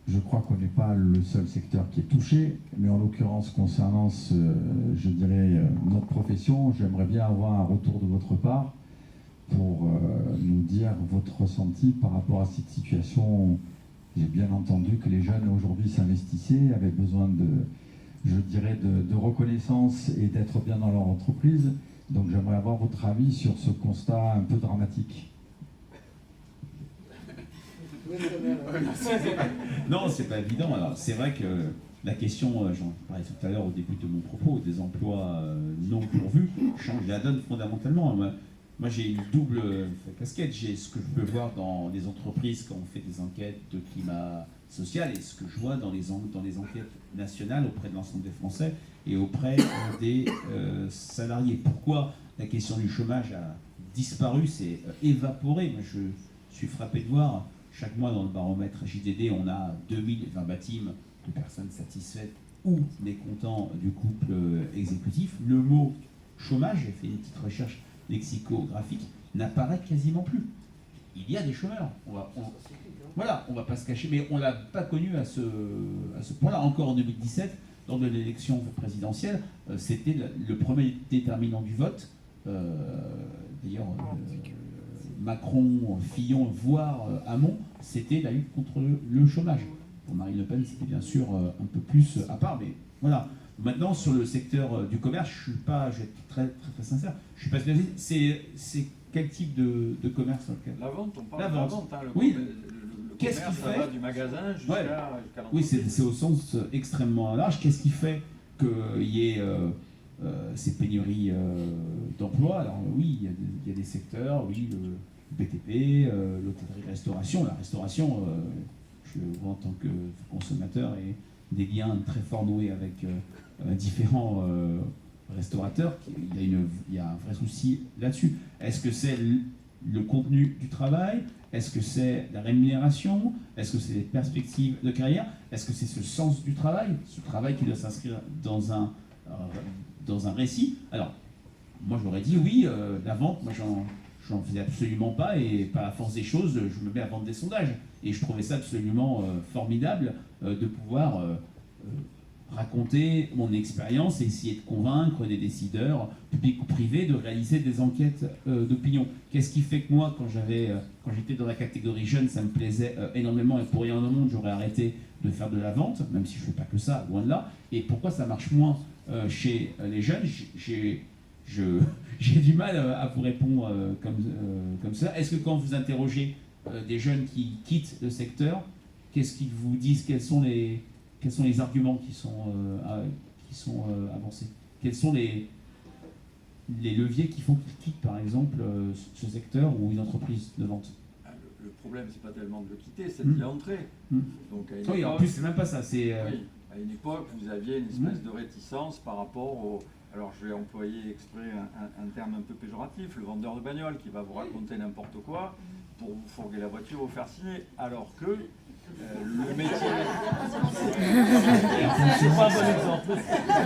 Je crois qu'on n'est pas le seul secteur qui est touché, mais en l'occurrence, concernant je dirais, notre profession, j'aimerais bien avoir un retour de votre part pour nous dire votre ressenti par rapport à cette situation. J'ai bien entendu que les jeunes aujourd'hui s'investissaient, avaient besoin de reconnaissance et d'être bien dans leur entreprise. Donc j'aimerais avoir votre avis sur ce constat un peu dramatique. Non, c'est pas évident. Alors, c'est vrai que la question, j'en parlais tout à l'heure au début de mon propos, des emplois non pourvus, change la donne fondamentalement. Moi, j'ai une double casquette. J'ai ce que je peux voir dans les entreprises quand on fait des enquêtes de climat social et ce que je vois dans les enquêtes nationales auprès de l'ensemble des Français et auprès des salariés. Pourquoi la question du chômage a disparu, s'est évaporé? Moi, je suis frappé de voir chaque mois dans le baromètre JDD, on a 2020 baptêmes de personnes satisfaites ou mécontents du couple exécutif. Le mot chômage, j'ai fait une petite recherche lexicographique, n'apparaît quasiment plus. il y a des chômeurs. Voilà, on ne va pas se cacher, mais on ne l'a pas connu à ce point-là. Encore en 2017, lors de l'élection présidentielle, c'était le premier déterminant du vote. D'ailleurs, Macron, Fillon, voire Hamon, c'était la lutte contre le chômage. Pour Marine Le Pen, c'était bien sûr un peu plus à part, mais voilà. Maintenant, sur le secteur du commerce, je vais être très sincère, je suis pas spécialisé. C'est quel type de commerce? La vente, on parle la de vente. la vente. Hein, Oui. Le Qu'est-ce commerce, qui ça fait va du magasin jusqu'à Oui, l'entreprise. c'est au sens extrêmement large. Qu'est-ce qui fait qu'il y ait ces pénuries d'emplois? Alors oui, il y a des secteurs, oui, le BTP, l'hôtellerie-restauration. La restauration, je vois en tant que consommateur et des liens très forts noués avec différents restaurateurs. Il y a un vrai souci là-dessus. Est-ce que c'est le contenu du travail? Est-ce que c'est la rémunération? Est-ce que c'est les perspectives de carrière? Est-ce que c'est ce sens du travail? Ce travail qui doit s'inscrire dans un récit? Alors, moi j'aurais dit oui, la vente, moi j'en faisais absolument pas, et par la force des choses, je me mets à vendre des sondages. Et je trouvais ça absolument formidable de pouvoir raconter mon expérience et essayer de convaincre des décideurs, publics ou privés, de réaliser des enquêtes d'opinion. Qu'est-ce qui fait que moi, quand j'étais dans la catégorie jeune, ça me plaisait énormément, et pour rien au monde, j'aurais arrêté de faire de la vente, même si je ne fais pas que ça, loin de là. Et pourquoi ça marche moins chez les jeunes? J'ai du mal à vous répondre comme ça. Est-ce que quand vous interrogez des jeunes qui quittent le secteur, qu'est-ce qu'ils vous disent? Quels sont les arguments qui sont avancés? Quels sont les leviers qui font qu'ils quittent, par exemple, ce secteur ou une entreprise de vente? Le problème, c'est pas tellement de le quitter, c'est d'y entrer. Donc, à une Oui, en époque, plus, c'est même pas ça. oui, à une époque, vous aviez une espèce de réticence par rapport au... Alors, je vais employer exprès un terme un peu péjoratif, le vendeur de bagnole qui va vous raconter n'importe quoi pour vous fourguer la voiture ou vous faire signer, alors que le métier... C'est pas un bon exemple.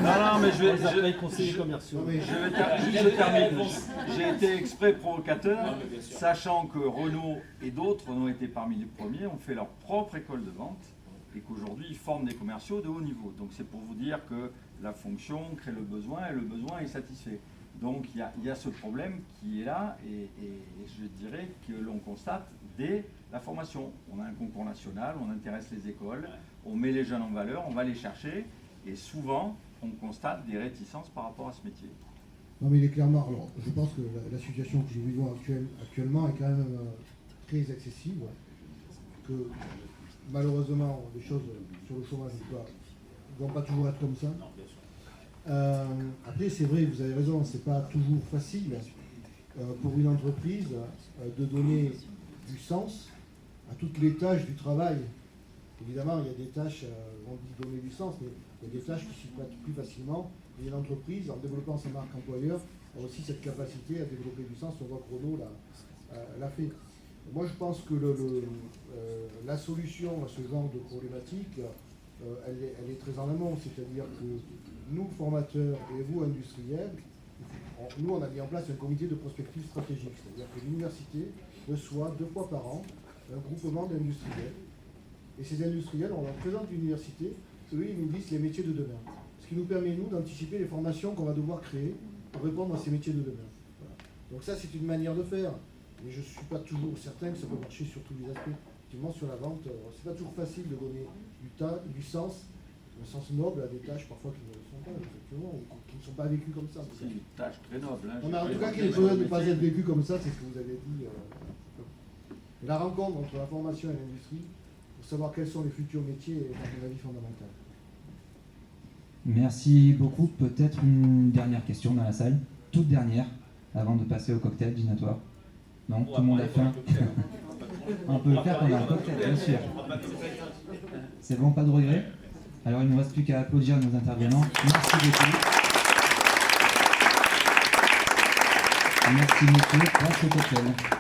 Non, mais je termine. J'ai été exprès provocateur, sachant que Renault et d'autres, Renault était parmi les premiers, ont fait leur propre école de vente et qu'aujourd'hui ils forment des commerciaux de haut niveau. Donc c'est pour vous dire que la fonction crée le besoin et le besoin est satisfait. Donc il y a ce problème qui est là, et je dirais que l'on constate dès la formation. On a un concours national, on intéresse les écoles, on met les jeunes en valeur, on va les chercher, et souvent on constate des réticences par rapport à ce métier. Non, mais il est clairement... Alors, je pense que la situation que nous vivons actuellement est quand même très excessive, que malheureusement les choses sur le chômage ne vont pas toujours être comme ça. Après, c'est vrai, vous avez raison, c'est pas toujours facile pour une entreprise de donner du sens à toutes les tâches du travail. Évidemment, il y a des tâches, on dit donner du sens, mais il y a des tâches qui s'y prêtent plus facilement. Et une entreprise, en développant sa marque employeur, a aussi cette capacité à développer du sens. On voit que Renault l'a fait. Moi, je pense que la solution à ce genre de problématique, elle est très en amont. C'est-à-dire que nous, formateurs, et vous, industriels, nous, on a mis en place un comité de prospective stratégique. C'est-à-dire que l'université reçoit 2 fois par an un groupement d'industriels. Et ces industriels, on leur présente l'université, eux, ils nous disent les métiers de demain. Ce qui nous permet, nous, d'anticiper les formations qu'on va devoir créer pour répondre à ces métiers de demain. Voilà. Donc ça, c'est une manière de faire. Mais je ne suis pas toujours certain que ça peut marcher sur tous les aspects. Effectivement, sur la vente, c'est pas toujours facile de donner du sens, un sens noble à des tâches parfois qui ne le sont pas, effectivement, ou qui ne sont pas vécues comme ça. C'est une tâche très noble. Hein. On a en tout cas qui est besoin de ne pas être vécu comme ça, c'est ce que vous avez dit. Et la rencontre entre la formation et l'industrie, pour savoir quels sont les futurs métiers, est à mon avis fondamental. Merci beaucoup. Peut-être une dernière question dans la salle, toute dernière, avant de passer au cocktail dînatoire. Non, tout le monde a faim. On peut le faire pendant un cocktail, bien sûr. C'est bon, pas de regret? Alors il ne nous reste plus qu'à applaudir nos intervenants. Merci beaucoup. Merci monsieur. Place au cocktail.